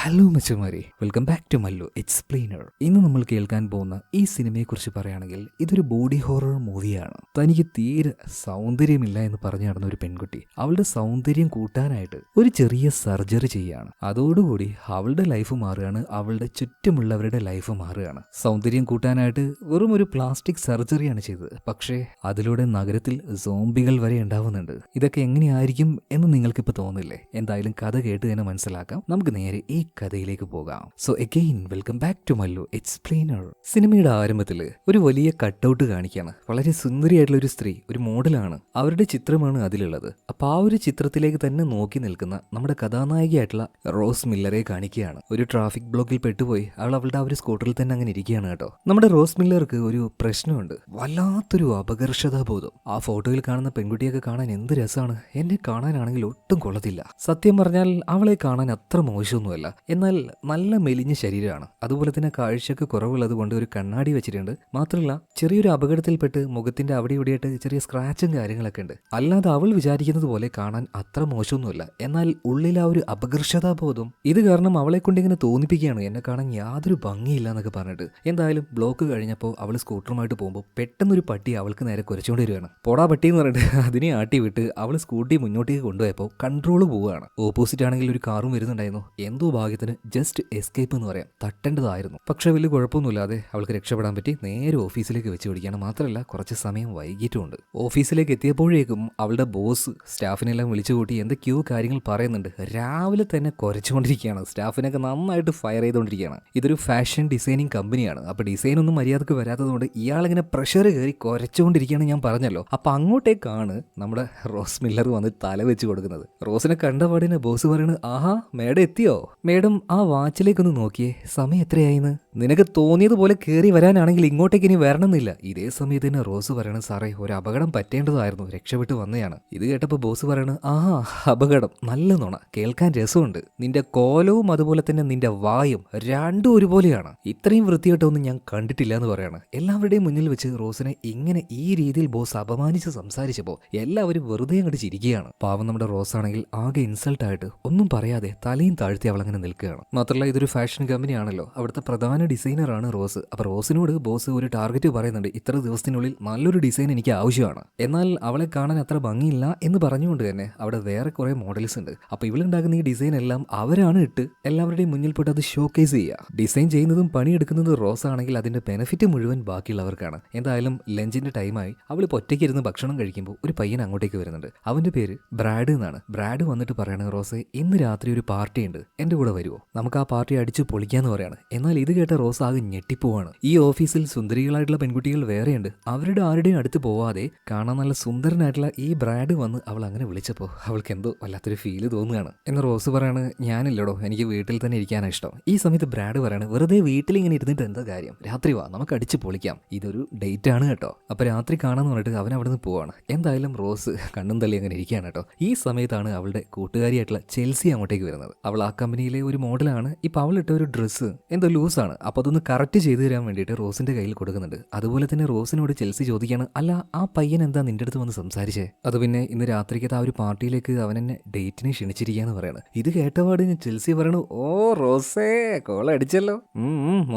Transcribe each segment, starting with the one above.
Hello മച്ചമാരെ, welcome back to Mallu explainer. ഇന്ന് നമ്മൾ കേൾക്കാൻ പോകുന്ന ഈ സിനിമയെക്കുറിച്ച് പറയുകയാണെങ്കിൽ ഇതൊരു ബോഡി ഹൊറർ മൂവിയാണ്. തനിക്ക് തീരെ സൗന്ദര്യമില്ല എന്ന് പറഞ്ഞു നടന്ന ഒരു പെൺകുട്ടി അവളുടെ സൗന്ദര്യം കൂട്ടാനായിട്ട് ഒരു ചെറിയ സർജറി ചെയ്യാണ്. അതോടുകൂടി അവളുടെ ലൈഫ് മാറുകയാണ്, അവളുടെ ചുറ്റുമുള്ളവരുടെ ലൈഫ് മാറുകയാണ്. സൗന്ദര്യം കൂട്ടാനായിട്ട് വെറും ഒരു പ്ലാസ്റ്റിക് സർജറിയാണ് ചെയ്തത്. പക്ഷേ അതിലൂടെ നഗരത്തിൽ സോംബികൾ വരെ ഉണ്ടാവുന്നുണ്ട്. ഇതൊക്കെ എങ്ങനെയായിരിക്കും എന്ന് നിങ്ങൾക്കിപ്പോൾ തോന്നില്ലേ? എന്തായാലും കഥ കേട്ട് തന്നെ മനസ്സിലാക്കാം. നമുക്ക് നേരെ ഈ കഥയിലേക്ക് പോകാം. So again welcome back to Mallu explainer. സിനിമയുടെ ആരംഭത്തിൽ ഒരു വലിയ കട്ടൗട്ട് കാണിക്കുകയാണ്. വളരെ സുന്ദരിയായിട്ടുള്ള ഒരു സ്ത്രീ, ഒരു മോഡലാണ്. അവരുടെ ചിത്രമാണ് അതിലുള്ളത്. അപ്പൊ ആ ഒരു ചിത്രത്തിലേക്ക് തന്നെ നോക്കി നിൽക്കുന്ന നമ്മുടെ കഥാനായികയായിട്ടുള്ള റോസ് മില്ലറെ കാണിക്കുകയാണ്. ഒരു ട്രാഫിക് ബ്ലോക്കിൽ പെട്ടുപോയി അവൾ അവളുടെ ആ ഒരു സ്കൂട്ടറിൽ തന്നെ അങ്ങനെ ഇരിക്കുകയാണ് കേട്ടോ. നമ്മുടെ റോസ് മില്ലർക്ക് ഒരു പ്രശ്നമുണ്ട്, വല്ലാത്തൊരു അപകർഷതാബോധം. ആ ഫോട്ടോയിൽ കാണുന്ന പെൺകുട്ടിയൊക്കെ കാണാൻ എന്ത് രസമാണ്, എന്നെ കാണാനാണെങ്കിൽ ഒട്ടും കൊള്ളത്തില്ല. സത്യം പറഞ്ഞാൽ അവളെ കാണാൻ അത്ര മോശമൊന്നുമല്ല, എന്നാൽ നല്ല മെലിഞ്ഞ ശരീരമാണ്. അതുപോലെ തന്നെ കാഴ്ചക്ക് കുറവുള്ളത് കൊണ്ട് ഒരു കണ്ണാടി വെച്ചിട്ടുണ്ട്. മാത്രമല്ല ചെറിയൊരു അപകടത്തിൽപ്പെട്ട് മുഖത്തിന്റെ അവിടെ ഇവിടെയായിട്ട് ചെറിയ സ്ക്രാച്ചും കാര്യങ്ങളൊക്കെ ഉണ്ട്. അല്ലാതെ അവൾ വിചാരിക്കുന്നത് പോലെ കാണാൻ അത്ര മോശമൊന്നുമല്ല. എന്നാൽ ഉള്ളിൽ ആ ഒരു അപകർഷതാബോധം ഇത് കാരണം അവളെ കൊണ്ട് ഇങ്ങനെ തോന്നിപ്പിക്കുകയാണ് എന്നെ കാണാൻ യാതൊരു ഭംഗിയില്ല എന്നൊക്കെ പറഞ്ഞിട്ട്. എന്തായാലും ബ്ലോക്ക് കഴിഞ്ഞപ്പോൾ അവൾ സ്കൂട്ടറുമായിട്ട് പോകുമ്പോൾ പെട്ടെന്നൊരു പട്ടി അവൾക്ക് നേരെ കുരച്ചുകൊണ്ട് വരികയാണ്. പോടാ പട്ടി എന്ന് പറഞ്ഞിട്ട് അതിനെ ആട്ടി വിട്ട് അവൾ സ്കൂട്ടി മുന്നോട്ടേക്ക് കൊണ്ടുപോയപ്പോൾ കൺട്രോൾ പോവുകയാണ്. ഓപ്പോസിറ്റ് ആണെങ്കിൽ ഒരു കാറും വരുന്നുണ്ടായിരുന്നു. എന്തോ ഭാഗ്യത്തിന് ജസ്റ്റ് എസ്കേപ്പ് എന്ന് പറയാം, തട്ടേണ്ടതായിരുന്നു. പക്ഷെ വലിയ കുഴപ്പമൊന്നുമില്ലാതെ അവൾക്ക് രക്ഷപ്പെടാൻ പറ്റി. നേരെ ഓഫീസിലേക്ക് വെച്ച് പിടിക്കുകയാണ്. മാത്രമല്ല കുറച്ച് സമയം വൈകിട്ടുമുണ്ട്. ഓഫീസിലേക്ക് എത്തിയപ്പോഴേക്കും അവളുടെ ബോസ് സ്റ്റാഫിനെല്ലാം വിളിച്ചു കൂട്ടി എന്തൊക്കെയോ കാര്യങ്ങൾ പറയുന്നുണ്ട്. രാവിലെ തന്നെ കുരച്ചുകൊണ്ടിരിക്കുകയാണ്. സ്റ്റാഫിനൊക്കെ നന്നായിട്ട് ഫയർ ചെയ്തുകൊണ്ടിരിക്കുകയാണ്. ഇതൊരു ഫാഷൻ ഡിസൈനിങ് കമ്പനിയാണ്. അപ്പൊ ഡിസൈൻ ഒന്നും മര്യാദക്ക് വരാത്തതുകൊണ്ട് ഇയാളിങ്ങനെ പ്രഷർ കയറി കുരച്ചുകൊണ്ടിരിക്കുകയാണ്, ഞാൻ പറഞ്ഞല്ലോ. അപ്പൊ അങ്ങോട്ടേക്കാണ് നമ്മുടെ റോസ് മില്ലർ വന്ന് തല വെച്ച് കൊടുക്കുന്നത്. റോസിനെ കണ്ടപാടിന് ബോസ് പറയുന്നത്, ആഹാ മേഡം എത്തിയോ? മേഡം ആ വാച്ചിലേക്കൊന്ന് നോക്കിയേ, സമയം എത്രയായിന്ന്? നിനക്ക് തോന്നിയതുപോലെ കയറി വരാനാണെങ്കിൽ ഇങ്ങോട്ടേക്ക് ഇനി വരണമെന്നില്ല. ഇതേ സമയത്ത് തന്നെ റോസ് പറയണ, സാറേ ഒരു അപകടം പറ്റേണ്ടതായിരുന്നു, രക്ഷപ്പെട്ട് വന്നതാണ്. ഇത് കേട്ടപ്പോൾ ബോസ് പറയണ, ആഹാ അപകടം, നല്ല നുണ, കേൾക്കാൻ രസമുണ്ട്. നിന്റെ കോലവും അതുപോലെ തന്നെ നിന്റെ വായും രണ്ടും ഒരുപോലെയാണ്. ഇത്രയും വൃത്തികെട്ടൊന്നും ഞാൻ കണ്ടിട്ടില്ല എന്ന് പറയാണ്. എല്ലാവരുടെയും മുന്നിൽ വെച്ച് റോസിനെ ഇങ്ങനെ ഈ രീതിയിൽ ബോസ് അപമാനിച്ച് സംസാരിച്ചപ്പോൾ എല്ലാവരും വെറുതെ അങ്ങോട്ട് ചിരിക്കുകയാണ്. പാവം നമ്മുടെ റോസ് ആണെങ്കിൽ ആകെ ഇൻസൾട്ടായിട്ട് ഒന്നും പറയാതെ തലയും താഴ്ത്തി അവളങ്ങനെ നിൽക്കുകയാണ്. മാത്രമല്ല ഇതൊരു ഫാഷൻ കമ്പനിയാണല്ലോ, അവിടുത്തെ പ്രധാന ഡിസൈനറാണ് റോസ്. അപ്പൊ റോസിനോട് ബോസ് ഒരു ടാർഗറ്റ് പറയുന്നുണ്ട്, ഇത്ര ദിവസത്തിനുള്ളിൽ നല്ലൊരു ഡിസൈൻ എനിക്ക് ആവശ്യമാണ്. എന്നാൽ അവളെ കാണാൻ അത്ര ഭംഗിയില്ല എന്ന് പറഞ്ഞുകൊണ്ട് തന്നെ അവിടെ വേറെ കുറെ മോഡൽസ് ഉണ്ട്. അപ്പൊ ഇവളുണ്ടാക്കുന്ന ഈ ഡിസൈൻ എല്ലാം അവരാണ് ഇട്ട് എല്ലാവരുടെയും മുന്നിൽ പോയിട്ട് അത് ഷോക്കേസ് ചെയ്യുക. ഡിസൈൻ ചെയ്യുന്നതും പണിയെടുക്കുന്നതും റോസ് ആണെങ്കിൽ അതിന്റെ ബെനിഫിറ്റ് മുഴുവൻ ബാക്കിയുള്ളവർക്കാണ്. എന്തായാലും ലഞ്ചിന്റെ ടൈമായി അവൾ ഒറ്റയ്ക്ക് ഇരുന്ന് ഭക്ഷണം കഴിക്കുമ്പോൾ ഒരു പയ്യൻ അങ്ങോട്ടേക്ക് വരുന്നുണ്ട്. അവന്റെ പേര് ബ്രാഡ് എന്നാണ്. ബ്രാഡ് വന്നിട്ട് പറയണ, റോസെ ഇന്ന് രാത്രി ഒരു പാർട്ടി ഉണ്ട്, എന്റെ കൂടെ വരുമോ? നമുക്ക് ആ പാർട്ടി അടിച്ചു പൊളിക്കാന്ന് പറയാണ്. എന്നാൽ ഇത് കേട്ട റോസ് ആകെ ഞെട്ടിപ്പോവാണ്. ഈ ഓഫീസിൽ സുന്ദരികളായിട്ടുള്ള പെൺകുട്ടികൾ വേറെയുണ്ട്, അവരുടെ ആരുടെയും അടുത്ത് പോവാതെ കാണാൻ നല്ല സുന്ദരനായിട്ടുള്ള ഈ ബ്രാഡ് വന്ന് അവൾ അങ്ങനെ വിളിച്ചപ്പോൾ അവൾക്ക് എന്തോ വല്ലാത്തൊരു ഫീല് തോന്നുകയാണ്. എന്ന് റോസ് പറയാണ്, ഞാനില്ലടോ, എനിക്ക് വീട്ടിൽ തന്നെ ഇരിക്കാനാണ് ഇഷ്ടം. ഈ സമയത്ത് ബ്രാഡ് പറയാണ്, വെറുതെ വീട്ടിൽ ഇങ്ങനെ ഇരുന്നിട്ട് എന്താ കാര്യം, രാത്രി വാ നമുക്ക് അടിച്ചു പൊളിക്കാം, ഇതൊരു ഡേറ്റ് ആണ് കേട്ടോ. അപ്പൊ രാത്രി കാണാന്ന് പറഞ്ഞിട്ട് അവൻ അവിടെ നിന്ന് പോവാണ്. എന്തായാലും റോസ് കണ്ണും തള്ളി അങ്ങനെ ഇരിക്കുകയാണ് കേട്ടോ. ഈ സമയത്താണ് അവളുടെ കൂട്ടുകാരിയായിട്ടുള്ള ചെൽസി അങ്ങോട്ടേക്ക് വരുന്നത്. അവൾ ആ കമ്പനിയിലെ ഒരു മോഡലാണ്. ഇപ്പൊ അവൾ ഇട്ട ഒരു ഡ്രസ്സ് എന്തോ ലൂസാണ്. അപ്പൊ അതൊന്ന് കറക്റ്റ് ചെയ്തു തരാൻ വേണ്ടിയിട്ട് റോസിന്റെ കയ്യിൽ കൊടുക്കുന്നുണ്ട്. അതുപോലെ തന്നെ റോസിനോട് ചെൽസി ചോദിക്കുകയാണ്, അല്ല ആ പയ്യൻ എന്താ നിന്റെ അടുത്ത് വന്ന് സംസാരിച്ചേ? അത് പിന്നെ ഇന്ന് രാത്രിക്കത്തെ ആ ഒരു പാർട്ടിയിലേക്ക് അവൻ എന്നെ ഡേറ്റിന് ക്ഷണിച്ചിരിക്കാന്ന് പറയണം. ഇത് കേട്ടപാട് ചെൽസി പറയണു, ഓ റോസേ കോളടിച്ചല്ലോ,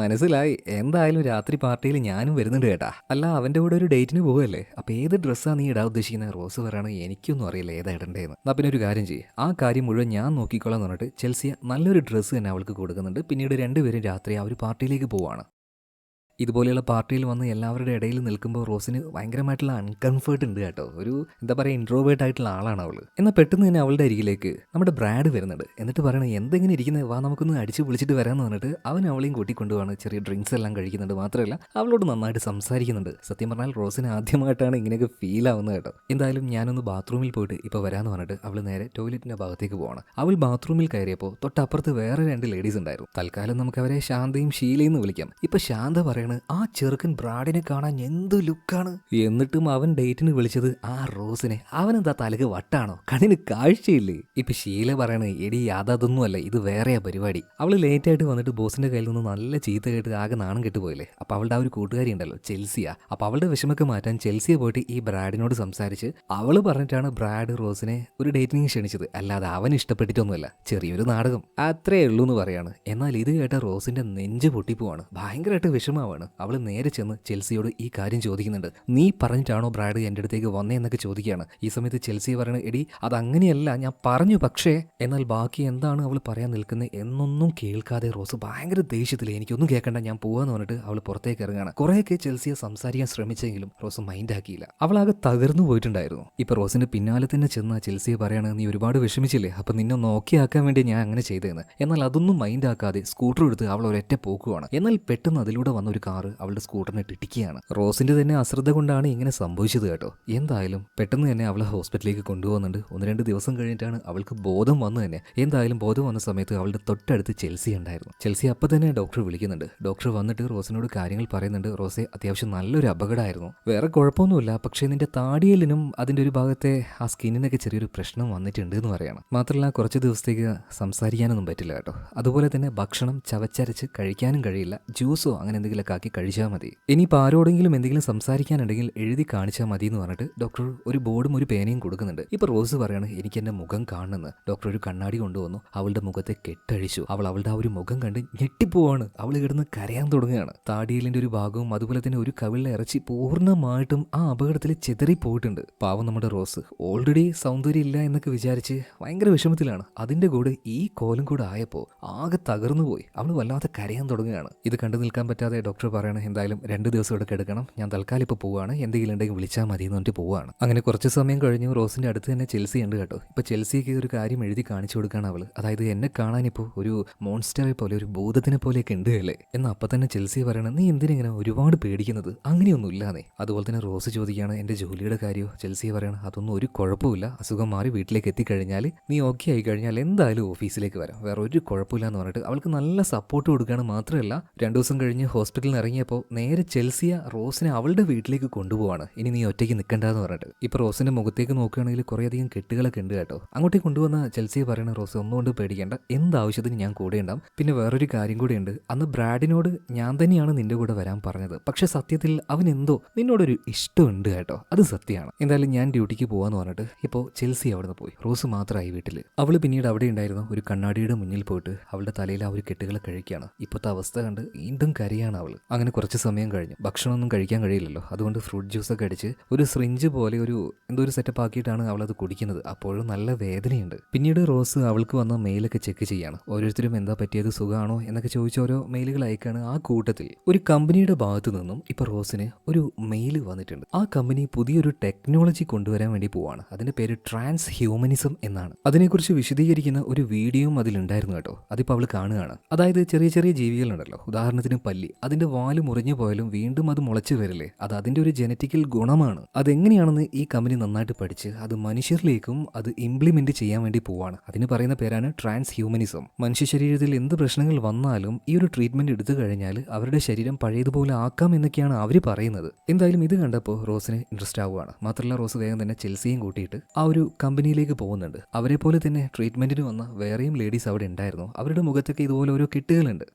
മനസ്സിലായി, എന്തായാലും രാത്രി പാർട്ടിയിൽ ഞാനും വരുന്നുണ്ട് കേട്ടാ. അല്ല അവന്റെ കൂടെ ഒരു ഡേറ്റിന് പോവല്ലേ, അപ്പൊ ഏത് ഡ്രസ്സാണ് നീ ഇടാൻ ഉദ്ദേശിക്കുന്നത്? റോസ് പറയണ, എനിക്കൊന്നും അറിയില്ല ഏതാ ഇടണ്ടേന്ന്. എന്നാ പിന്നെ ഒരു കാര്യം ചെയ്യും, ആ കാര്യം മുഴുവൻ ഞാൻ നോക്കിക്കോളാന്ന് പറഞ്ഞിട്ട് ചെൽസിയ നല്ലൊരു ഡ്രസ്സ് തന്നെ അവൾക്ക് കൊടുക്കുന്നുണ്ട്. പിന്നീട് രണ്ടുപേരും രാത്രി ആ ഒരു പാർട്ടിയിലേക്ക് പോവാണ്. ഇതുപോലെയുള്ള പാർട്ടിയിൽ വന്ന് എല്ലാവരുടെ ഇടയിൽ നിൽക്കുമ്പോൾ റോസിന് ഭയങ്കരമായിട്ടുള്ള അൺകംഫേർട്ട് ഉണ്ട് കേട്ടോ. ഒരു എന്താ പറയുക, ഇൻട്രോവേർട്ട് ആയിട്ടുള്ള ആളാണ് അവൾ. എന്നാൽ പെട്ടെന്ന് തന്നെ അവളുടെ അരികിലേക്ക് നമ്മുടെ ബ്രാഡ് വരുന്നുണ്ട്. എന്നിട്ട് പറയണ, എന്തെങ്കിലും ഇരിക്കുന്നത്, വാ നമുക്കൊന്ന് അടിച്ച് വിളിച്ചിട്ട് വരാമെന്ന് പറഞ്ഞിട്ട് അവൻ അവളെയും കൂട്ടിക്കൊണ്ടുപോവാണ്. ചെറിയ ഡ്രിങ്ക്സ് എല്ലാം കഴിക്കുന്നുണ്ട്. മാത്രമല്ല അവളോട് നന്നായിട്ട് സംസാരിക്കുന്നുണ്ട്. സത്യം പറഞ്ഞാൽ റോസിന് ആദ്യമായിട്ടാണ് ഇങ്ങനെയൊക്കെ ഫീൽ ആവുന്നത് കേട്ടോ. എന്തായാലും ഞാനൊന്ന് ബാത്റൂമിൽ പോയിട്ട് ഇപ്പോൾ വരാമെന്ന് പറഞ്ഞിട്ട് അവൾ നേരെ ടോയ്ലറ്റിൻ്റെ ഭാഗത്തേക്ക് പോവാണ്. അവൾ ബാത്റൂമിൽ കയറിയപ്പോൾ തൊട്ടപ്പുറത്ത് വേറെ രണ്ട് ലേഡീസ് ഉണ്ടായിരുന്നു. തൽക്കാലം നമുക്ക് അവരെ ശാന്തയും ഷീലയും എന്ന് വിളിക്കാം. ഇപ്പൊ ശാന്ത പറയണ, പറയാണ് ആ ചെറുക്കൻ ബ്രാഡിനെ കാണാൻ എന്ത് ലുക്കാണ്, എന്നിട്ടും അവൻ ഡേറ്റിന് വിളിച്ചത് ആ റോസിനെ. അവനെന്താ തലക്ക് വട്ടാണോ, കണ്ണിന് കാഴ്ചയില്ലേ? ഇപ്പൊ ഷീല പറയണേ എടി അതൊന്നും അല്ല, ഇത് വേറെയാ പരിപാടി. അവള് ലേറ്റ് ആയിട്ട് വന്നിട്ട് ബോസിന്റെ കയ്യിൽ നിന്ന് നല്ല ചീത്ത കേട്ട് ആകെ നാണം കെട്ടുപോയില്ലേ. അപ്പൊ അവളുടെ ആ ഒരു കൂട്ടുകാരി ഉണ്ടല്ലോ ചെൽസിയ, അപ്പൊ അവളുടെ വിഷമൊക്കെ മാറ്റാൻ ചെൽസിയെ പോയിട്ട് ഈ ബ്രാഡിനോട് സംസാരിച്ച് അവള് പറഞ്ഞിട്ടാണ് ബ്രാഡ് റോസിനെ ഒരു ഡേറ്റിന് ക്ഷണിച്ചത്, അല്ലാതെ അവൻ ഇഷ്ടപ്പെട്ടിട്ടൊന്നുമല്ല, ചെറിയൊരു നാടകം അത്രേ ഉള്ളൂ എന്ന് പറയാണ്. എന്നാൽ ഇത് കേട്ട റോസിന്റെ നെഞ്ച് പൊട്ടിപ്പോവാണ്, ഭയങ്കരമായിട്ട് വിഷമാവാണ്. അവള് നേരെ ചെന്ന് ചെൽസിയോട് ഈ കാര്യം ചോദിക്കുന്നുണ്ട്. നീ പറഞ്ഞിട്ടാണോ ബ്രാഡ് എൻ്റെ അടുത്തേക്ക് വന്നേ എന്നൊക്കെ ചോദിക്കുകയാണ്. ഈ സമയത്ത് ചെൽസി പറയണ എടി അതങ്ങനെയല്ല ഞാൻ പറഞ്ഞു, പക്ഷേ എന്നാൽ ബാക്കി എന്താണ് അവൾ പറയാൻ നിൽക്കുന്നത് എന്നൊന്നും കേൾക്കാതെ റോസ് ഭയങ്കര ദേഷ്യത്തിൽ എനിക്കൊന്നും കേൾക്കണ്ട ഞാൻ പോവാന്ന് പറഞ്ഞിട്ട് അവൾ പുറത്തേക്ക് ഇറങ്ങാണ്. കുറേയൊക്കെ ചെൽസിയെ സംസാരിക്കാൻ ശ്രമിച്ചെങ്കിലും റോസ് മൈൻഡ് ആക്കിയില്ല. അവളാകെ തകർന്നു പോയിട്ടുണ്ടായിരുന്നു. ഇപ്പൊ റോസിന്റെ പിന്നാലെ തന്നെ ചെന്ന് ചെൽസിയെ പറയാണ് നീ ഒരുപാട് വിഷമിച്ചില്ലേ, അപ്പൊ നിന്നെ ഒന്ന് ഓക്കെ ആക്കാൻ വേണ്ടി ഞാൻ അങ്ങനെ ചെയ്തതെന്ന്. എന്നാൽ അതൊന്നും മൈൻഡ് ആക്കാതെ സ്കൂട്ടർ എടുത്ത് അവൾ ഒരൊറ്റ പോക്കുവാണ്. എന്നാൽ പെട്ടെന്ന് അതിലൂടെ വന്ന ഒരു കാറ് അവളുടെ സ്കൂട്ടറിനെ ഇടിക്കുകയാണ്. റോസിന്റെ തന്നെ അശ്രദ്ധ കൊണ്ടാണ് ഇങ്ങനെ സംഭവിച്ചത് കേട്ടോ. എന്തായാലും പെട്ടെന്ന് തന്നെ അവളെ ഹോസ്പിറ്റലിലേക്ക് കൊണ്ടുപോകുന്നുണ്ട്. 1-2 ദിവസം കഴിഞ്ഞിട്ടാണ് അവൾക്ക് ബോധം വന്നു തന്നെ. എന്തായാലും ബോധം വന്ന സമയത്ത് അവളുടെ തൊട്ടടുത്ത് ചെൽസി ഉണ്ടായിരുന്നു. ചെൽസി അപ്പം തന്നെ ഡോക്ടർ വിളിക്കുന്നുണ്ട്. ഡോക്ടർ വന്നിട്ട് റോസിനോട് കാര്യങ്ങൾ പറയുന്നുണ്ട്. റോസെ അത്യാവശ്യം നല്ലൊരു അപകടമായിരുന്നു, വേറെ കുഴപ്പമൊന്നുമില്ല, പക്ഷേ നിന്റെ താടിയലിനും അതിൻ്റെ ഒരു ഭാഗത്തെ ആ സ്കിന്നിനൊക്കെ ചെറിയൊരു പ്രശ്നം വന്നിട്ടുണ്ട് എന്ന് പറയണം. മാത്രമല്ല കുറച്ച് ദിവസത്തേക്ക് സംസാരിക്കാനൊന്നും പറ്റില്ല കേട്ടോ. അതുപോലെ തന്നെ ഭക്ഷണം ചവച്ചരച്ച് കഴിക്കാനും കഴിയില്ല, ജ്യൂസോ അങ്ങനെ എന്തെങ്കിലുമൊക്കെ ആക്കി കഴിച്ചാൽ മതി. ഇനിയിപ്പോൾ ആരോടെങ്കിലും എന്തെങ്കിലും സംസാരിക്കാനുണ്ടെങ്കിൽ എഴുതി കാണിച്ചാൽ മതി എന്ന് പറഞ്ഞിട്ട് ഡോക്ടർ ഒരു ബോർഡും ഒരു പേനയും കൊടുക്കുന്നുണ്ട്. ഇപ്പൊ റോസ് പറയാണ് എനിക്ക് എന്റെ മുഖം കാണുന്നെന്ന്. ഡോക്ടർ ഒരു കണ്ണാടി കൊണ്ടുവന്നു, അവളുടെ മുഖത്തെ കെട്ടഴിച്ചു. അവളുടെ ആ ഒരു മുഖം കണ്ട് ഞെട്ടിപ്പോവാണ്. അവൾ കിടന്ന് കരയാൻ തുടങ്ങുകയാണ്. താടിയലിന്റെ ഒരു ഭാഗവും അതുപോലെ തന്നെ ഒരു കവിളിലെ ഇറച്ചി പൂർണ്ണമായിട്ടും ആ അപകടത്തിൽ ചെതറി പോയിട്ടുണ്ട്. പാവം നമ്മുടെ റോസ് ഓൾറെഡി സൗന്ദര്യം ഇല്ല എന്നൊക്കെ വിചാരിച്ച് ഭയങ്കര വിഷമത്തിലാണ്. അതിന്റെ കൂടെ ഈ കോലം കൂടെ ആയപ്പോൾ ആകെ തകർന്നു പോയി. അവൾ വല്ലാതെ കരയാൻ തുടങ്ങുകയാണ്. ഇത് കണ്ടു നിൽക്കാൻ പറ്റാതെ ഡോക്ടർ പറയണം എന്തായാലും 2 ദിവസം ഇവിടെ കിടക്കണം, ഞാൻ തൽക്കാലം ഇപ്പോൾ പോവാണ്, എന്തെങ്കിലും ഉണ്ടെങ്കിൽ വിളിച്ചാൽ മതി എന്ന് പറഞ്ഞിട്ട് പോവാണ്. അങ്ങനെ കുറച്ച് സമയം കഴിഞ്ഞു. റോസിന്റെ അടുത്ത് തന്നെ ചെൽസി ഉണ്ട് കേട്ടോ. ഇപ്പൊ ചെൽസിക്ക് ഒരു കാര്യം എഴുതി കാണിച്ചു കൊടുക്കുകയാണ് അവള്. അതായത് എന്നെ കാണാനിപ്പോൾ ഒരു മോൺസ്റ്ററെ പോലെ ഒരു ഭൂതത്തിനെ പോലെയൊക്കെ ഉണ്ട് അല്ലേ എന്നാൽ അപ്പം തന്നെ ചെൽസി പറയണം നീ എന്തിനിങ്ങനെ ഒരുപാട് പേടിക്കുന്നത്, അങ്ങനെയൊന്നും ഇല്ലാന്നേ. അതുപോലെ തന്നെ റോസ് ചോദിക്കുകയാണ് എന്റെ ജോലിയുടെ കാര്യമോ. ചെൽസി പറയണം അതൊന്നും ഒരു കുഴപ്പമില്ല, അസുഖം മാറി വീട്ടിലേക്ക് എത്തിക്കഴിഞ്ഞാൽ നീ ഓക്കെ ആയി കഴിഞ്ഞാൽ എന്തായാലും ഓഫീസിലേക്ക് വരാം, വേറെ ഒരു കുഴപ്പമില്ല എന്ന് പറഞ്ഞിട്ട് അവൾക്ക് നല്ല സപ്പോർട്ട് കൊടുക്കുകയാണ്. മാത്രമല്ല 2 ദിവസം കഴിഞ്ഞ് ഹോസ്പിറ്റലിൽ നിന്ന് ഇറങ്ങിയപ്പോൾ നേരെ ചെൽസിയ റോസിനെ അവളുടെ വീട്ടിലേക്ക് കൊണ്ടുപോവാണ്. ഇനി നീ ഒറ്റയ്ക്ക് നിൽക്കണ്ടെന്ന് പറഞ്ഞിട്ട്. ഇപ്പൊ റോസിന്റെ മുഖത്തേക്ക് നോക്കുകയാണെങ്കിൽ കുറേയധികം കെട്ടുകളൊക്കെ ഉണ്ട് കേട്ടോ. അങ്ങോട്ടേക്ക് കൊണ്ടുവന്ന ചെൽസിയെ പറയണ റോസ് ഒന്നുകൊണ്ട് പേടിക്കേണ്ട, എന്താവശ്യത്തിന് ഞാൻ കൂടെ ഉണ്ടാവും. പിന്നെ വേറൊരു കാര്യം കൂടെ ഉണ്ട്, അന്ന് ബ്രാഡിനോട് ഞാൻ തന്നെയാണ് നിന്റെ കൂടെ വരാൻ പറഞ്ഞത്, പക്ഷെ സത്യത്തിൽ അവൻ എന്തോ നിന്നോടൊരു ഇഷ്ടമുണ്ട് കേട്ടോ, അത് സത്യമാണ്. എന്തായാലും ഞാൻ ഡ്യൂട്ടിക്ക് പോവാന്ന് പറഞ്ഞിട്ട് ഇപ്പോൾ ചെൽസി അവിടെ നിന്ന് പോയി. റോസ് മാത്രമായി വീട്ടിൽ. അവള് പിന്നീട് അവിടെ ഉണ്ടായിരുന്നു ഒരു കണ്ണാടിയുടെ മുന്നിൽ പോയിട്ട് അവളുടെ തലയിൽ ആ ഒരു കെട്ടുകളെ കഴിക്കുകയാണ്. ഇപ്പോഴത്തെ അവസ്ഥ കണ്ട് വീണ്ടും കരയാണ് അവൾ. അങ്ങനെ കുറച്ച് സമയം കഴിഞ്ഞു. ഭക്ഷണമൊന്നും കഴിക്കാൻ കഴിയില്ലല്ലോ, അതുകൊണ്ട് ഫ്രൂട്ട് ജ്യൂസൊക്കെ അടിച്ച് ഒരു സിറിഞ്ച് പോലെ എന്തോ ഒരു സെറ്റപ്പ് ആക്കിയിട്ടാണ് അവളത് കുടിക്കുന്നത്. അപ്പോഴും നല്ല വേദനയുണ്ട്. പിന്നീട് റോസ് അവൾക്ക് വന്ന മെയിലൊക്കെ ചെക്ക് ചെയ്യാണ്. ഓരോരുത്തരും എന്താ പറ്റിയത്, സുഖമാണോ എന്നൊക്കെ ചോദിച്ച് ഓരോ മെയിലുകൾ അയക്കാണ്. ആ കൂട്ടത്തിൽ ഒരു കമ്പനിയുടെ ഭാഗത്തു നിന്നും ഇപ്പൊ റോസിന് ഒരു മെയിൽ വന്നിട്ടുണ്ട്. ആ കമ്പനി പുതിയൊരു ടെക്നോളജി കൊണ്ടുവരാൻ വേണ്ടി പോവാണ്. അതിന്റെ പേര് ട്രാൻസ് ഹ്യൂമനിസം എന്നാണ്. അതിനെക്കുറിച്ച് വിശദീകരിക്കുന്ന ഒരു വീഡിയോയും അതിലുണ്ടായിരുന്നു കേട്ടോ. അതിപ്പോൾ അവൾ കാണുകയാണ്. അതായത് ചെറിയ ചെറിയ ജീവികളുണ്ടല്ലോ, ഉദാഹരണത്തിന് പല്ലി, അതിന്റെ വാല് മുറിഞ്ഞു പോയാലും വീണ്ടും അത് മുളച്ചു വരില്ലേ, അത് അതിന്റെ ഒരു ജനറ്റിക്കൽ ഗുണമാണ്. അതെങ്ങനെയാണെന്ന് ഈ കമ്പനി നന്നായിട്ട് പഠിച്ച് അത് മനുഷ്യരിലേക്കും അത് ഇംപ്ലിമെന്റ് ചെയ്യാൻ വേണ്ടി പോവാണ്. അതിന് പറയുന്ന പേരാണ് ട്രാൻസ് ഹ്യൂമനിസം. മനുഷ്യ ശരീരത്തിൽ എന്ത് പ്രശ്നങ്ങൾ വന്നാലും ഈ ഒരു ട്രീറ്റ്മെന്റ് എടുത്തു കഴിഞ്ഞാൽ അവരുടെ ശരീരം പഴയതുപോലെ ആക്കാം എന്നൊക്കെയാണ് അവർ പറയുന്നത്. എന്തായാലും ഇത് കണ്ടപ്പോൾ റോസിന് ഇൻട്രസ്റ്റ് ആവുകയാണ്. മാത്രമല്ല റോസ് വേഗം തന്നെ ചെൽസിയും കൂട്ടിയിട്ട് ആ ഒരു കമ്പനിയിലേക്ക് പോകുന്നുണ്ട്. അവരെ പോലെ തന്നെ ട്രീറ്റ്മെന്റിന് വന്ന വേറെയും ലേഡീസ് അവിടെ ഉണ്ടായിരുന്നു. അവരുടെ മുഖത്തൊക്കെ ഇതുപോലെ ഓരോ കെട്ടുകളുണ്ട്.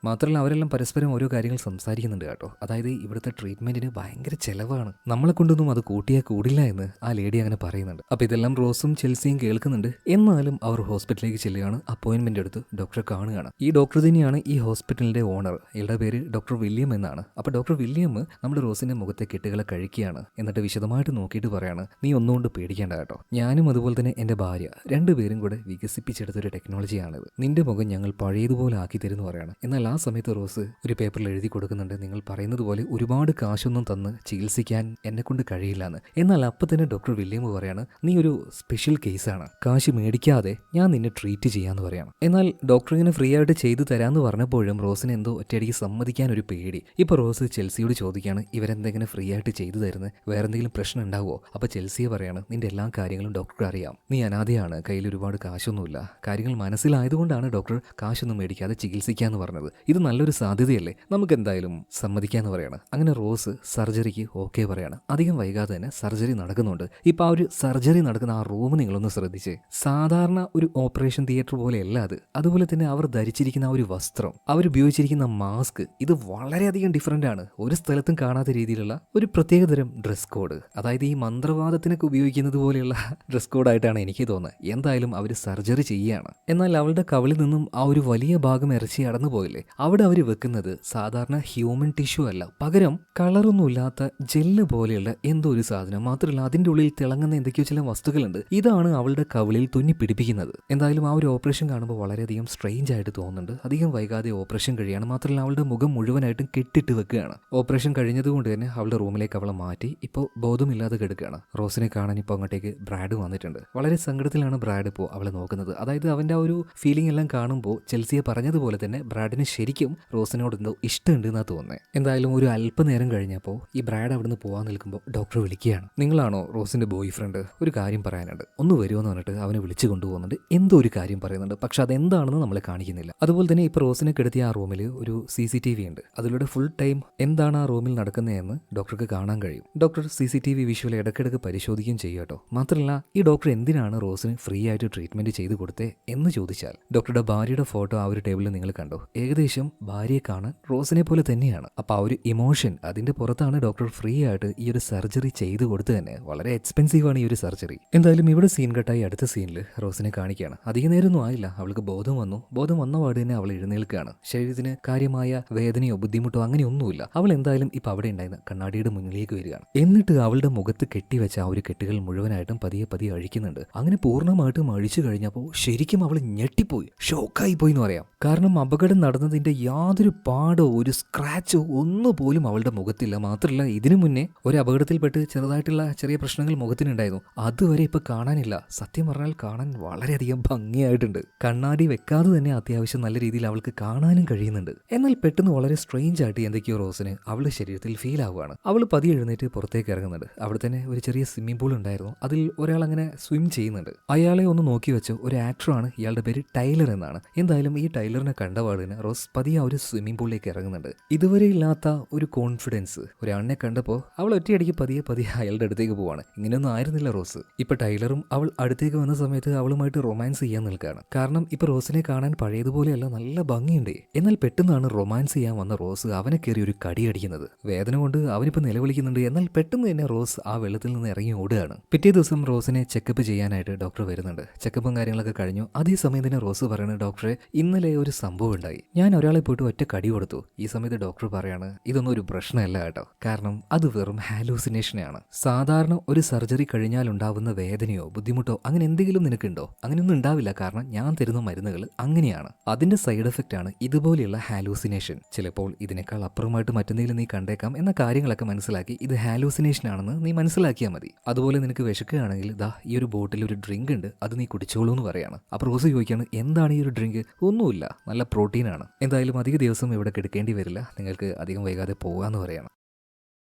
മാത്രമല്ല അവരെല്ലാം പരസ്പരം ഓരോ കാര്യങ്ങൾ സംസാരിക്കുന്നുണ്ട് കേട്ടോ. അതായത് ഇവിടുത്തെ ട്രീറ്റ്മെന്റിന് ഭയങ്കര ചെലവാണ്, നമ്മളെ കൊണ്ടൊന്നും അത് കൂട്ടിയാൽ കൂടില്ല എന്ന് ആ ലേഡി അങ്ങനെ പറയുന്നുണ്ട്. അപ്പോൾ ഇതെല്ലാം റോസും ചെൽസിയും കേൾക്കുന്നുണ്ട്. എന്നാലും അവർ ഹോസ്പിറ്റലിലേക്ക് ചെല്ലുകയാണ്. അപ്പോയിന്റ്മെന്റ് എടുത്ത് ഡോക്ടറെ കാണുകയാണ്. ഈ ഡോക്ടർ തന്നെയാണ് ഈ ഹോസ്പിറ്റലിന്റെ ഓണർ. ഇയാളുടെ പേര് ഡോക്ടർ വില്യം എന്നാണ്. അപ്പോൾ ഡോക്ടർ വില്യം നമ്മുടെ റോസിന്റെ മുഖത്തെ കെട്ടുകളെ കഴിക്കുകയാണ്. എന്നിട്ട് വിശദമായിട്ട് നോക്കിയിട്ട് പറയാണ് നീ ഒന്നുകൊണ്ട് പേടിക്കേണ്ട കേട്ടോ, ഞാനും അതുപോലെ തന്നെ എൻ്റെ ഭാര്യ രണ്ടുപേരും കൂടെ വികസിപ്പിച്ചെടുത്തൊരു ടെക്നോളജിയാണിത്. നിന്റെ മുഖം ഞങ്ങൾ പഴയതുപോലെ ആക്കി തരുമെന്ന് പറയാണ്. എന്നാൽ ആ സമയത്ത് റോസ് ഒരു പേപ്പറിൽ എഴുതി കൊടുക്കുന്നുണ്ട് നിങ്ങൾ പറയുന്നത് പോലെ ഒരുപാട് കാശൊന്നും തന്ന് ചികിത്സിക്കാൻ എന്നെ കൊണ്ട് കഴിയില്ല എന്ന്. എന്നാൽ അപ്പം തന്നെ ഡോക്ടർ വില്യം പറയാണ് നീ ഒരു സ്പെഷ്യൽ കേസാണ്, കാശ് മേടിക്കാതെ ഞാൻ നിന്നെ ട്രീറ്റ് ചെയ്യാന്ന് പറയാണ്. എന്നാൽ ഡോക്ടർ ഇങ്ങനെ ഫ്രീ ആയിട്ട് ചെയ്തു തരാമെന്ന് പറഞ്ഞപ്പോഴും റോസിന് എന്തോ ഒറ്റയടിക്ക് സമ്മതിക്കാൻ ഒരു പേടി. ഇപ്പോൾ റോസ് ചെൽസിയോട് ചോദിക്കുകയാണ് ഇവരെന്തെങ്കിലും ഫ്രീ ആയിട്ട് ചെയ്തു തരുന്നത്, വേറെ എന്തെങ്കിലും പ്രശ്നം ഉണ്ടാവുമോ? അപ്പോൾ ചെൽസിയെ പറയാണ് നിന്റെ എല്ലാ കാര്യങ്ങളും ഡോക്ടർക്ക് അറിയാം, നീ അനാഥയാണ്, കയ്യിൽ ഒരുപാട് കാശൊന്നുമില്ല, കാര്യങ്ങൾ മനസ്സിലായതുകൊണ്ടാണ് ഡോക്ടർ കാശൊന്നും മേടിക്കാതെ ചികിത്സിക്കാന്ന് പറഞ്ഞത്. ഇത് നല്ലൊരു സാധ്യതയല്ലേ, നമുക്ക് എന്തായാലും സമ്മതിക്കാന്ന് പറയാണ്. അങ്ങനെ റോസ് സർജറിക്ക് ഓക്കെ പറയാണ്. അധികം വൈകാതെ തന്നെ സർജറി നടക്കുന്നുണ്ട്. ഇപ്പൊ ആ ഒരു സർജറി നടക്കുന്ന ആ റൂം നിങ്ങളൊന്ന് ശ്രദ്ധിച്ചേ. സാധാരണ ഒരു ഓപ്പറേഷൻ തിയേറ്റർ പോലെയല്ല അത്. അതുപോലെ തന്നെ അവർ ധരിച്ചിരിക്കുന്ന ആ ഒരു വസ്ത്രം, അവരുപയോഗിച്ചിരിക്കുന്ന മാസ്ക്, ഇത് വളരെയധികം ഡിഫറൻ്റ് ആണ്. ഒരു സ്ഥലത്തും കാണാത്ത രീതിയിലുള്ള ഒരു പ്രത്യേകതരം ഡ്രസ് കോഡ്, അതായത് ഈ മന്ത്രവാദത്തിനൊക്കെ ഉപയോഗിക്കുന്നത് പോലെയുള്ള ഡ്രസ് കോഡായിട്ടാണ് എനിക്ക് തോന്നുന്നത്. എന്തായാലും അവർ സർജറി ചെയ്യുകയാണ്. എന്നാൽ അവളുടെ കവിളിൽ നിന്നും ആ ഒരു വലിയ ഭാഗം ഇറച്ചി അടന്നു പോയില്ലേ, അവിടെ അവർ വെക്കുന്നത് സാധാരണ ഹ്യൂമൻ ടിഷ്യൂ അല്ല, പകരം കളറൊന്നുമില്ലാത്ത ജെല്ല് പോലെയുള്ള എന്തോ ഒരു സാധനം. മാത്രമല്ല അതിൻ്റെ ഉള്ളിൽ തിളങ്ങുന്ന എന്തൊക്കെയോ ചില വസ്തുക്കളുണ്ട്. ഇതാണ് അവളുടെ കവിളിൽ തുന്നി പിടിപ്പിക്കുന്നത്. എന്തായാലും ആ ഒരു ഓപ്പറേഷൻ കാണുമ്പോൾ വളരെയധികം സ്ട്രെയിഞ്ച് ആയിട്ട് തോന്നുന്നുണ്ട്. അധികം വൈകാതെ ഓപ്പറേഷൻ കഴിയാണ്. മാത്രമല്ല അവളുടെ മുഖം മുഴുവനായിട്ടും കെട്ടിട്ട് വെക്കുകയാണ്. ഓപ്പറേഷൻ കഴിഞ്ഞതുകൊണ്ട് തന്നെ അവളുടെ റൂമിലേക്ക് അവളെ മാറ്റി ഇപ്പോൾ ബോധമില്ലാതെ കിടക്കുകയാണ്. റോസിനെ കാണാൻ ഇപ്പോൾ അങ്ങോട്ടേക്ക് ബ്രാഡ് വന്നിട്ടുണ്ട്. വളരെ സങ്കടത്തിലാണ് ബ്രാഡ് ഇപ്പോൾ അവളെ നോക്കുന്നത്. അതായത് അവൻ്റെ ആ ഒരു ഫീലിംഗ് എല്ലാം കാണുമ്പോൾ ചെൽസിയെ പറഞ്ഞതുപോലെ തന്നെ ബ്രാഡിന് ശരിക്കും റോസിനോട് എന്തോ ഇഷ്ടമുണ്ട് എന്നാണ് തോന്നുന്നത്. എന്തായാലും ഒരു അല്പനേരം കഴിഞ്ഞപ്പോൾ ഈ ബ്രാഡ് അവിടുന്ന് പോകാൻ നിൽക്കുമ്പോൾ ഡോക്ടർ വിളിക്കുകയാണ്. നിങ്ങളാണോ റോസിന്റെ ബോയ് ഫ്രണ്ട്? ഒരു കാര്യം പറയാനുണ്ട്, ഒന്ന് വരുമെന്ന് പറഞ്ഞിട്ട് അവനെ വിളിച്ചു കൊണ്ടുപോകുന്നുണ്ട്. എന്തോ ഒരു കാര്യം പറയുന്നുണ്ട്, പക്ഷെ അതെന്താണെന്ന് നമ്മളെ കാണിക്കുന്നില്ല. അതുപോലെ തന്നെ ഇപ്പോൾ റോസിനെ കിടത്തിയ ആ റൂമിൽ ഒരു CCTV ഉണ്ട്. അതിലൂടെ ഫുൾ ടൈം എന്താണ് ആ റൂമിൽ നടക്കുന്നതെന്ന് ഡോക്ടർക്ക് കാണാൻ കഴിയും. ഡോക്ടർ CCTV വിഷ്വൽ ഇടയ്ക്കിടയ്ക്ക് പരിശോധിക്കുകയും ചെയ്യും കേട്ടോ. മാത്രമല്ല ഈ ഡോക്ടർ എന്തിനാണ് റോസിന് ഫ്രീ ആയിട്ട് ട്രീറ്റ്മെന്റ് ചെയ്ത് കൊടുത്തേ എന്ന് ചോദിച്ചാൽ, ഡോക്ടറുടെ ഭാര്യയുടെ ഫോട്ടോ ആ ഒരു ടേബിളിൽ നിങ്ങൾ കണ്ടോ, ഏകദേശം ഭാര്യയെ കാണാൻ റോസിനെ പോലെ തന്നെയാണ്. അപ്പോൾ ആ ഒരു ഇമോഷൻ അതിന്റെ പുറത്താണ് ഡോക്ടർ ഫ്രീ ആയിട്ട് ഈ ഒരു സർജറി ചെയ്ത് കൊടുത്തു തന്നെ. വളരെ എക്സ്പെൻസീവ് ആണ് ഈ ഒരു സർജറി. എന്തായാലും ഇവിടെ സീൻ കട്ടായി അടുത്ത സീനിൽ റോസിനെ കാണിക്കുകയാണ്. അധിക നേരമൊന്നും ആയില്ല, അവൾക്ക് ബോധം വന്നു. ബോധം വന്ന പാട് തന്നെ അവൾ എഴുന്നേൽക്കുകയാണ്. ശരീരത്തിന് കാര്യമായ വേദനയോ ബുദ്ധിമുട്ടോ അങ്ങനെയൊന്നുമില്ല. അവൾ എന്തായാലും ഇപ്പൊ അവിടെ ഉണ്ടായിരുന്ന കണ്ണാടിയുടെ മുന്നിലേക്ക് വരികയാണ്. എന്നിട്ട് അവളുടെ മുഖത്ത് കെട്ടിവെച്ച ആ ഒരു കെട്ടുകൾ മുഴുവനായിട്ടും പതിയെ പതിയെ അഴിക്കുന്നുണ്ട്. അങ്ങനെ പൂർണ്ണമായിട്ടും അഴിച്ചു കഴിഞ്ഞപ്പോൾ ശരിക്കും അവൾ ഞെട്ടിപ്പോയി, ഷോക്കായി പോയി എന്ന് പറയാം. കാരണം അപകടം നടന്നതിന്റെ യാതൊരു പാടോ ഒരു സ്ക്രാച്ചോ ഒന്നുപോലും അവളുടെ മുഖത്തില്ല. മാത്രമല്ല ഇതിനു മുന്നേ ഒരു അപകടത്തിൽപ്പെട്ട് ചെറുതായിട്ടുള്ള ചെറിയ പ്രശ്നങ്ങൾ മുഖത്തിനുണ്ടായിരുന്നു, അതുവരെ ഇപ്പൊ കാണാനില്ല. സത്യം പറഞ്ഞാൽ കാണാൻ വളരെയധികം ഭംഗിയായിട്ടുണ്ട്. കണ്ണാടി വെക്കാതെ തന്നെ അത്യാവശ്യം നല്ല രീതിയിൽ അവൾക്ക് കാണാനും കഴിയുന്നുണ്ട്. എന്നാൽ പെട്ടെന്ന് വളരെ സ്ട്രെയിഞ്ച് ആയിട്ട് എന്തൊക്കെയോ റോസിന് അവളുടെ ശരീരത്തിൽ ഫീൽ ആവുകയാണ്. അവൾ പതിയെ എഴുന്നേറ്റ് പുറത്തേക്ക് ഇറങ്ങുന്നുണ്ട്. അവിടെ തന്നെ ഒരു ചെറിയ സ്വിമ്മിംഗ് പൂൾ ഉണ്ടായിരുന്നു. അതിൽ ഒരാൾ അങ്ങനെ സ്വിം ചെയ്യുന്നുണ്ട്. അയാളെ ഒന്ന് നോക്കി വെച്ചു. ഒരു ആക്ടറാണ്, ഇയാളുടെ പേര് ടൈലർ എന്നാണ്. എന്തായാലും ഈ ടൈലറിനെ കണ്ടപാടിന് റോസ് പതിയെ ആ ഒരു സ്വിമ്മിംഗ് പൂളിലേക്ക് ഇറങ്ങുന്നുണ്ട്. ഇതുവരെ ഇല്ലാത്ത ഒരു കോൺഫിഡൻസ് ഒരാളിനെ കണ്ടപ്പോൾ അവൾ ഒറ്റയടിക്ക് പതിയെ പതിയെ അയാളുടെ അടുത്തേക്ക് പോവാണ്. ഇങ്ങനെയൊന്നും ആയിരുന്നില്ല റോസ്. ഇപ്പൊ ടൈലറും അവൾ അടുത്തേക്ക് വന്ന സമയത്ത് അവളുമായിട്ട് റൊമാൻസ് ചെയ്യാൻ നിൽക്കുകയാണ്. കാരണം ഇപ്പൊ റോസിനെ കാണാൻ പഴയതുപോലെയല്ല, നല്ല ഭംഗിയുണ്ട്. എന്നാൽ പെട്ടെന്നാണ് റൊമാൻസ് ചെയ്യാൻ വന്ന റോസ് അവനെ കയറി ഒരു കടി അടിക്കുന്നത്. വേദന കൊണ്ട് അവനിപ്പോ നിലവിളിക്കുന്നുണ്ട്. എന്നാൽ പെട്ടെന്ന് തന്നെ റോസ് ആ വെള്ളത്തിൽ നിന്ന് ഇറങ്ങി ഓടുകയാണ്. പിറ്റേ ദിവസം റോസിനെ ചെക്കപ്പ് ചെയ്യാനായിട്ട് ഡോക്ടർ വരുന്നുണ്ട്. ചെക്കപ്പും കാര്യങ്ങളൊക്കെ കഴിഞ്ഞു. അതേസമയം തന്നെ റോസ് പറയുന്നത്, ഡോക്ടറെ ഇന്നലെ ഒരു സംഭവം ഉണ്ടായി, ഞാൻ ഒരാളെ പോയിട്ട് ഒറ്റ കടി കൊടുത്തു. ഈ സമയത്ത് ഡോക്ടർ പറയാണ്, ഇതൊന്നും ഒരു പ്രശ്നമല്ല കേട്ടോ, കാരണം അത് വെറും ഹാലൂസിനേഷനാണ്. സാധാരണ ഒരു സർജറി കഴിഞ്ഞാൽ ഉണ്ടാവുന്ന വേദനയോ ബുദ്ധിമുട്ടോ അങ്ങനെ എന്തെങ്കിലും നിനക്കുണ്ടോ? അങ്ങനെയൊന്നും ഉണ്ടാവില്ല, കാരണം ഞാൻ തരുന്ന മരുന്നുകൾ അങ്ങനെയാണ്. അതിന്റെ സൈഡ് എഫക്റ്റ് ആണ് ഇതുപോലെയുള്ള ഹാലൂസിനേഷൻ. ചിലപ്പോൾ ഇതിനേക്കാൾ അപ്പുറമായിട്ട് മറ്റെന്തെങ്കിലും നീ കണ്ടേക്കാം എന്ന കാര്യങ്ങളൊക്കെ മനസ്സിലാക്കി ഇത് ഹാലൂസിനേഷൻ ആണെന്ന് നീ മനസ്സിലാക്കിയാൽ മതി. അതുപോലെ നിനക്ക് വിശക്കുകയാണെങ്കിൽ ദാ ഈ ഒരു ബോട്ടിൽ ഒരു ഡ്രിങ്ക് ഉണ്ട്, അത് നീ കുടിച്ചോളൂ എന്ന് പറയാണ്. അപ്പോൾ റോസ് ചോദിക്കുകയാണ്, എന്താണ് ഈ ഒരു ഡ്രിങ്ക്? ഒന്നുമില്ല, നല്ല പ്രോട്ടീനാണ്. എന്തായാലും അധിക ദിവസം ഇവിടെ കിടക്കേണ്ടി വരില്ല, നിങ്ങൾക്ക് അധികം വൈകാതെ പോകാമെന്ന് പറയാണ്.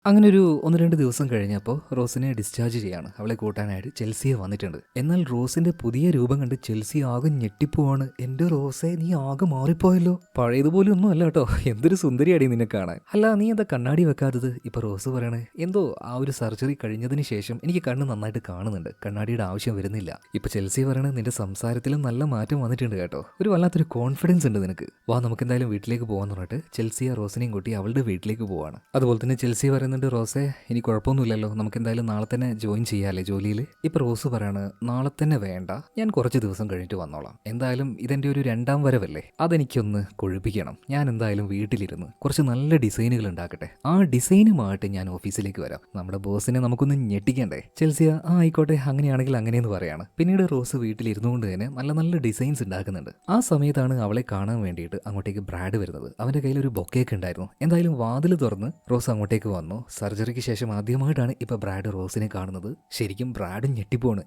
അങ്ങനെ ഒരു 1-2 ദിവസം കഴിഞ്ഞപ്പോൾ റോസിനെ ഡിസ്ചാർജ് ചെയ്യാണ്. അവളെ കൂട്ടാനായിട്ട് ചെൽസിയെ വന്നിട്ടുണ്ട്. എന്നാൽ റോസിന്റെ പുതിയ രൂപം കണ്ട് ചെൽസി ആകെ ഞെട്ടിപ്പോവാണ്. എന്റെ റോസെ, നീ ആകെ മാറിപ്പോയല്ലോ, പഴയതുപോലെ ഒന്നും അല്ല കേട്ടോ, എന്തൊരു സുന്ദരിയാടി നിന്നെ കാണാൻ. അല്ല, നീ എന്താ കണ്ണാടി വെക്കാത്തത്? ഇപ്പൊ റോസ് പറയണേ, എന്തോ ആ ഒരു സർജറി കഴിഞ്ഞതിന് ശേഷം എനിക്ക് കണ്ണ് നന്നായിട്ട് കാണുന്നുണ്ട്, കണ്ണാടിയുടെ ആവശ്യം വരുന്നില്ല. ഇപ്പൊ ചെൽസി പറയണേ, നിന്റെ സംസാരത്തിലും നല്ല മാറ്റം വന്നിട്ടുണ്ട് കേട്ടോ, ഒരു വല്ലാത്തൊരു കോൺഫിഡൻസ് ഉണ്ട് നിനക്ക്. വാ, നമുക്ക് എന്തായാലും വീട്ടിലേക്ക് പോകാന്ന് പറഞ്ഞിട്ട് ചെൽസിയെ റോസിനെയും കൂട്ടി അവളുടെ വീട്ടിലേക്ക് പോവാണ്. അതുപോലെ തന്നെ ചെൽസി പറയുന്നുണ്ട്, റോസെ ഇനി കുഴപ്പമൊന്നുമില്ലല്ലോ, നമുക്ക് എന്തായാലും നാളെ തന്നെ ജോയിൻ ചെയ്യാല്ലേ ജോലിയിൽ. ഇപ്പൊ റോസ് പറയാണ്, നാളെ തന്നെ വേണ്ട, ഞാൻ കുറച്ച് ദിവസം കഴിഞ്ഞിട്ട് വന്നോളാം. എന്തായാലും ഇതെന്റെ ഒരു 2ാം വരവല്ലേ, അതെനിക്കൊന്ന് കൊഴുപ്പിക്കണം. ഞാൻ എന്തായാലും വീട്ടിലിരുന്ന് കുറച്ച് നല്ല ഡിസൈനുകൾ ഉണ്ടാക്കട്ടെ, ആ ഡിസൈനുമായിട്ട് ഞാൻ ഓഫീസിലേക്ക് വരാം. നമ്മുടെ ബോസിനെ നമുക്കൊന്ന് ഞെട്ടിക്കണ്ടേ? ചെൽസിയ ആയിക്കോട്ടെ, അങ്ങനെയാണെങ്കിൽ അങ്ങനെയെന്ന് പറയാണ്. പിന്നീട് റോസ് വീട്ടിലിരുന്നുകൊണ്ട് തന്നെ നല്ല നല്ല ഡിസൈൻസ് ഉണ്ടാക്കുന്നുണ്ട്. ആ സമയത്താണ് അവളെ കാണാൻ വേണ്ടിയിട്ട് അങ്ങോട്ടേക്ക് ബ്രാഡ് വരുന്നത്. അവന്റെ കയ്യിൽ ഒരു ബൊക്കേക്ക് ഉണ്ടായിരുന്നു. എന്തായാലും വാതിൽ തുറന്ന് റോസ് അങ്ങോട്ടേക്ക് വന്നു. സർജറിക്ക് ശേഷം ആദ്യമായിട്ടാണ് ഇപ്പൊ ബ്രാഡ് റോസിനെ കാണുന്നത്. ശരിക്കും ബ്രാഡും ഞെട്ടിപ്പോണ്.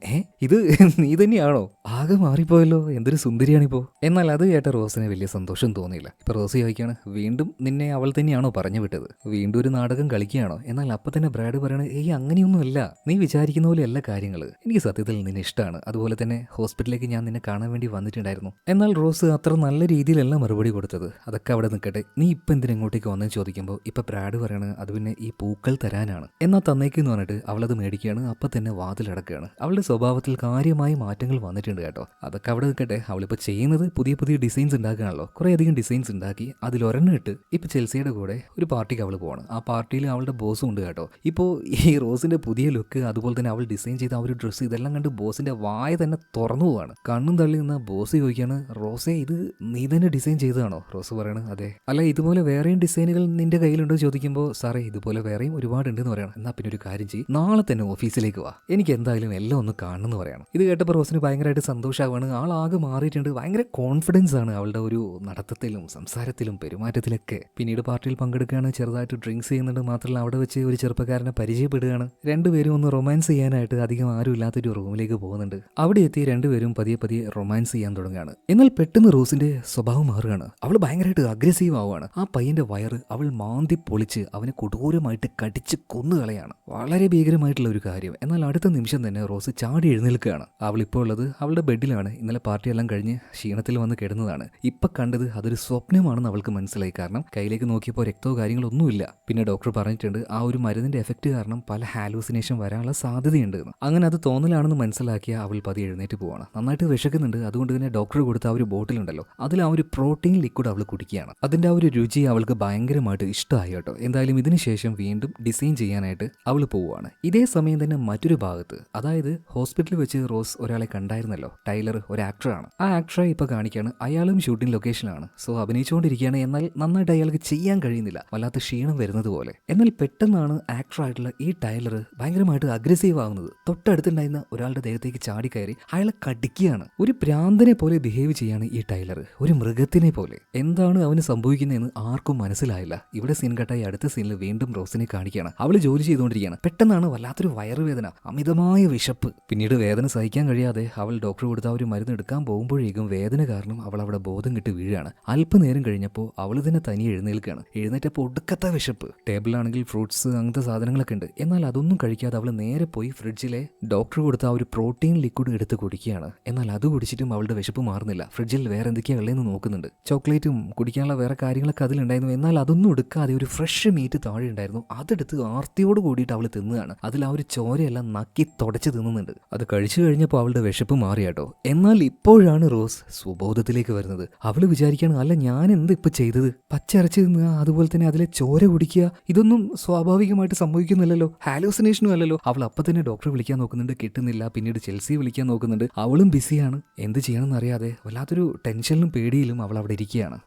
ഇത് നീ തന്നെയാണോ? ആകെ മാറിപ്പോയല്ലോ, എന്തൊരു സുന്ദരിയാണിപ്പോ. എന്നാൽ അത് കേട്ട റോസിന് വലിയ സന്തോഷം തോന്നിയില്ല. ഇപ്പൊ റോസ് ചോദിക്കാണ്, വീണ്ടും നിന്നെ അവൾ തന്നെയാണോ പറഞ്ഞു വിട്ടത്? വീണ്ടും ഒരു നാടകം കളിക്കുകയാണോ? എന്നാൽ അപ്പൊ തന്നെ ബ്രാഡ് പറയണ, അങ്ങനെയൊന്നുമല്ല, നീ വിചാരിക്കുന്ന പോലെ എല്ലാ കാര്യങ്ങൾ. എനിക്ക് സത്യത്തിൽ നിന്നെ ഇഷ്ടമാണ്. അതുപോലെ തന്നെ ഹോസ്പിറ്റലിലേക്ക് ഞാൻ നിന്നെ കാണാൻ വേണ്ടി വന്നിട്ടുണ്ടായിരുന്നു. എന്നാൽ റോസ് അത്ര നല്ല രീതിയിലല്ല മറുപടി കൊടുത്തത്. അതൊക്കെ അവിടെ നിൽക്കട്ടെ, നീ ഇപ്പൊ എന്തിനാ ഇങ്ങോട്ടേക്ക് വന്നെന്ന് ചോദിക്കുമ്പോൾ ഇപ്പൊ ബ്രാഡ് പറയാണ്, അത് പിന്നെ ഈ പൂക്കൾ തരാനാണ്. എന്നാൽ തന്നേക്കെന്ന് പറഞ്ഞിട്ട് അവളത് മേടിക്കുകയാണ്. അപ്പൊ തന്നെ വാതിലടക്കുകയാണ്. അവളുടെ സ്വഭാവത്തിൽ കാര്യമായ മാറ്റങ്ങൾ വന്നിട്ടുണ്ട് കേട്ടോ. അതൊക്കെ അവിടെ നിൽക്കട്ടെ, അവളിപ്പോൾ ചെയ്യുന്നത് പുതിയ പുതിയ ഡിസൈൻസ് ഉണ്ടാക്കുകയാണല്ലോ. കുറേയധികം ഡിസൈൻസ് ഉണ്ടാക്കി അതിലൊരെണ്ണം ഇട്ട് ഇപ്പൊ ചെൽസിയുടെ കൂടെ ഒരു പാർട്ടിക്ക് അവൾ പോവാണ്. ആ പാർട്ടിയിൽ അവളുടെ ബോസും ഉണ്ട് കേട്ടോ. ഇപ്പോൾ ഈ റോസിന്റെ പുതിയ ലുക്ക്, അതുപോലെ തന്നെ അവൾ ഡിസൈൻ ചെയ്ത ആ ഒരു ഡ്രസ്സ്, ഇതെല്ലാം കണ്ട് ബോസിന്റെ വായ തന്നെ തുറന്നു പോവാണ്. കണ്ണും തള്ളി നിന്ന ബോസ് ചോദിക്കാണ്, റോസെ ഇത് നീ തന്നെ ഡിസൈൻ ചെയ്തതാണോ? റോസ് പറയണ, അതെ. അല്ല, ഇതുപോലെ വേറെയും ഡിസൈനുകൾ നിന്റെ കയ്യിലുണ്ടോ ചോദിക്കുമ്പോൾ, സാറേ ഇതുപോലെ വേറെയും ഒരുപാടുണ്ടെന്ന് പറയണം. എന്നാ പിന്നെ ഒരു കാര്യം ചെയ്യും, നാളെ തന്നെ ഓഫീസിലേക്ക് വാ, എനിക്ക് എന്തായാലും എല്ലാം ഒന്ന് കാണണമെന്ന് പറയണം. ഇത് കേട്ടപ്പോൾ റോസിന് ഭയങ്കരമായിട്ട് സന്തോഷമാവാണ്. ആളാകെ മാറിയിട്ടുണ്ട്. ഭയങ്കര കോൺഫിഡൻസ് ആണ് അവളുടെ ഒരു നടത്തത്തിലും സംസാരത്തിലും പെരുമാറ്റത്തിലൊക്കെ. പിന്നീട് പാർട്ടിയിൽ പങ്കെടുക്കുകയാണ്. ചെറുതായിട്ട് ഡ്രിങ്ക്സ് ചെയ്യുന്നുണ്ട്. മാത്രമല്ല അവിടെ വെച്ച് ഒരു ചെറുപ്പക്കാരനെ പരിചയപ്പെടുകയാണ്. രണ്ടുപേരും ഒന്ന് റൊമാൻസ് ചെയ്യാനായിട്ട് അധികം ആരും ഇല്ലാത്തൊരു റൂമിലേക്ക് പോകുന്നുണ്ട്. അവിടെ എത്തി രണ്ടുപേരും പതിയെ പതിയെ റൊമാൻസ് ചെയ്യാൻ തുടങ്ങുകയാണ്. എന്നാൽ പെട്ടെന്ന് റോസിന്റെ സ്വഭാവം മാറുകയാണ്. അവൾ ഭയങ്കരമായിട്ട് അഗ്രസീവ് ആവുകയാണ്. ആ പയ്യന്റെ വയറ് അവൾ മാന്തി പൊളിച്ച് അവനെ കൊടൂരമായിട്ട് കടിച്ച് കൊന്നുകളയാണ്. വളരെ ഭീകരമായിട്ടുള്ള ഒരു കാര്യം. എന്നാൽ അടുത്ത നിമിഷം തന്നെ റോസ് ചാടി എഴുന്നേൽക്കുകയാണ്. അവൾ ഇപ്പോൾ ഉള്ളത് അവളുടെ ബെഡിലാണ്. ഇന്നലെ പാർട്ടിയെല്ലാം കഴിഞ്ഞ് ക്ഷീണത്തിൽ വന്ന് കിടന്നതാണ്. ഇപ്പൊ കണ്ടത് അതൊരു സ്വപ്നമാണെന്ന് അവൾക്ക് മനസ്സിലായി. കാരണം കയ്യിലേക്ക് നോക്കിയപ്പോൾ രക്തമോ കാര്യങ്ങളൊന്നുമില്ല. പിന്നെ ഡോക്ടർ പറഞ്ഞിട്ടുണ്ട് ആ ഒരു മരുന്നിന്റെ എഫക്റ്റ് കാരണം പല ഹാലൂസിനേഷൻ വരാനുള്ള സാധ്യതയുണ്ട്. അങ്ങനെ അത് തോന്നലാണെന്ന് മനസ്സിലാക്കിയ അവൾ പതിയെ എഴുന്നേറ്റ് പോവാണ്. നന്നായിട്ട് വിശക്കുന്നുണ്ട്. അതുകൊണ്ട് തന്നെ ഡോക്ടർ കൊടുത്ത ആ ഒരു ബോട്ടിലുണ്ടല്ലോ, അതിൽ ആ ഒരു പ്രോട്ടീൻ ലിക്വിഡ് അവൾ കുടിക്കുകയാണ്. അതിന്റെ ആ ഒരു രുചി അവൾക്ക് ഭയങ്കരമായിട്ട് ഇഷ്ടമായി കേട്ടോ. എന്തായാലും ഇതിന് ശേഷം വീണ്ടും ഡിസൈൻ ചെയ്യാനായിട്ട് അവൾ പോവുകയാണ്. ഇതേ സമയം തന്നെ മറ്റൊരു ഭാഗത്ത്, അതായത് ഹോസ്പിറ്റലിൽ വെച്ച് റോസ് ഒരാളെ കണ്ടായിരുന്നല്ലോ, ടൈലർ, ഒരു ആക്ടറാണ്. ആ ആക്ടറെ ഇപ്പൊ കാണിക്കുകയാണ്. അയാളും ഷൂട്ടിംഗ് ലൊക്കേഷനിലാണ്. സോ അഭിനയിച്ചുകൊണ്ടിരിക്കുകയാണ്. എന്നാൽ നന്നായിട്ട് അയാൾക്ക് ചെയ്യാൻ കഴിയുന്നില്ല, വല്ലാത്ത ക്ഷീണം വരുന്നത് പോലെ. എന്നാൽ പെട്ടെന്നാണ് ആക്ടറായിട്ടുള്ള ഈ ടൈലർ ഭയങ്കരമായിട്ട് അഗ്രസീവ് ആവുന്നത്. തൊട്ടടുത്തുണ്ടായിരുന്ന ഒരാളുടെ ദേഹത്തേക്ക് ചാടിക്കയറി അയാളെ കടിക്കുകയാണ്. ഒരു പ്രാന്തനെ പോലെ ബിഹേവ് ചെയ്യാണ് ഈ ടൈലർ, ഒരു മൃഗത്തിനെ പോലെ. എന്താണ് അവന് സംഭവിക്കുന്നതെന്ന് ആർക്കും മനസ്സിലായില്ല. ഇവിടെ സീൻ കട്ടായി അടുത്ത സീനിൽ വീണ്ടും റോസിനെ കാണിക്കുകയാണ്. അവള് ജോലി ചെയ്തുകൊണ്ടിരിക്കുകയാണ്. പെട്ടെന്നാണ് വല്ലാത്തൊരു വയറുവേദന, അമിതമായ വിശപ്പ്. പിന്നീട് വേദന സഹിക്കാൻ കഴിയാതെ അവൾ ഡോക്ടർ കൊടുത്ത ആ ഒരു മരുന്ന് എടുക്കാൻ പോകുമ്പോഴേക്കും വേദന കാരണം അവൾ അവിടെ ബോധം കിട്ടി വീഴാണ്. അല്പനേരം കഴിഞ്ഞപ്പോൾ അവൾ തന്നെ തനിയെ എഴുന്നേൽക്കുകയാണ്. എഴുന്നേറ്റപ്പോൾ ഒടുക്കത്ത വിശപ്പ്. ടേബിളിലാണെങ്കിൽ ഫ്രൂട്ട്സ് അങ്ങനത്തെ സാധനങ്ങളൊക്കെ ഉണ്ട്. എന്നാൽ അതൊന്നും കഴിക്കാതെ അവൾ നേരെ പോയി ഫ്രിഡ്ജിലെ ഡോക്ടർ കൊടുത്ത ആ ഒരു പ്രോട്ടീൻ ലിക്വിഡ് എടുത്ത് കുടിക്കുകയാണ്. എന്നാൽ അത് കുടിച്ചിട്ടും അവളുടെ വിശപ്പ് മാറുന്നില്ല. ഫ്രിഡ്ജിൽ വേറെ എന്തൊക്കെയാ ഉള്ളതെന്ന് നോക്കുന്നുണ്ട്. ചോക്ലേറ്റും കുടിക്കാനുള്ള വേറെ കാര്യങ്ങളൊക്കെ അതിലുണ്ടായിരുന്നു. എന്നാൽ അതൊന്നും എടുക്കാതെ ഒരു ഫ്രഷ് മീറ്റ് താഴെ ഉണ്ടായിരുന്നു. അതെടുത്ത് ആർത്തിയോട് കൂടിയിട്ട് അവൾ തിന്നുകയാണ്. അതിൽ ആ ഒരു ചോരയെല്ലാം നക്കി തുടച്ച് തിന്നുന്നുണ്ട്. അത് കഴിച്ചു കഴിഞ്ഞപ്പോൾ അവളുടെ വിശപ്പ് മാറിയാട്ടോ. എന്നാൽ ഇപ്പോഴാണ് റോസ് സ്വബോധത്തിലേക്ക് വരുന്നത്. അവള് വിചാരിക്കുകയാണ്, അല്ല ഞാൻ എന്ത് ഇപ്പൊ ചെയ്തത്? പച്ചരച്ച് തിന്നുക, അതുപോലെ തന്നെ അതിലെ ചോര കുടിക്കുക, ഇതൊന്നും സ്വാഭാവികമായിട്ട് സംഭവിക്കുന്നില്ലല്ലോ, ഹാലൂസിനേഷനും അല്ലല്ലോ. അവൾ അപ്പൊ തന്നെ ഡോക്ടറെ വിളിക്കാൻ നോക്കുന്നുണ്ട്, കിട്ടുന്നില്ല. പിന്നീട് ചെൽസിയെ വിളിക്കാൻ നോക്കുന്നുണ്ട്. അവളും ബിസിയാണ്. എന്ത് ചെയ്യണമെന്ന് അറിയാതെ വല്ലാത്തൊരു ടെൻഷനിലും പേടിയിലും അവൾ അവിടെ ഇരിക്കുകയാണ്.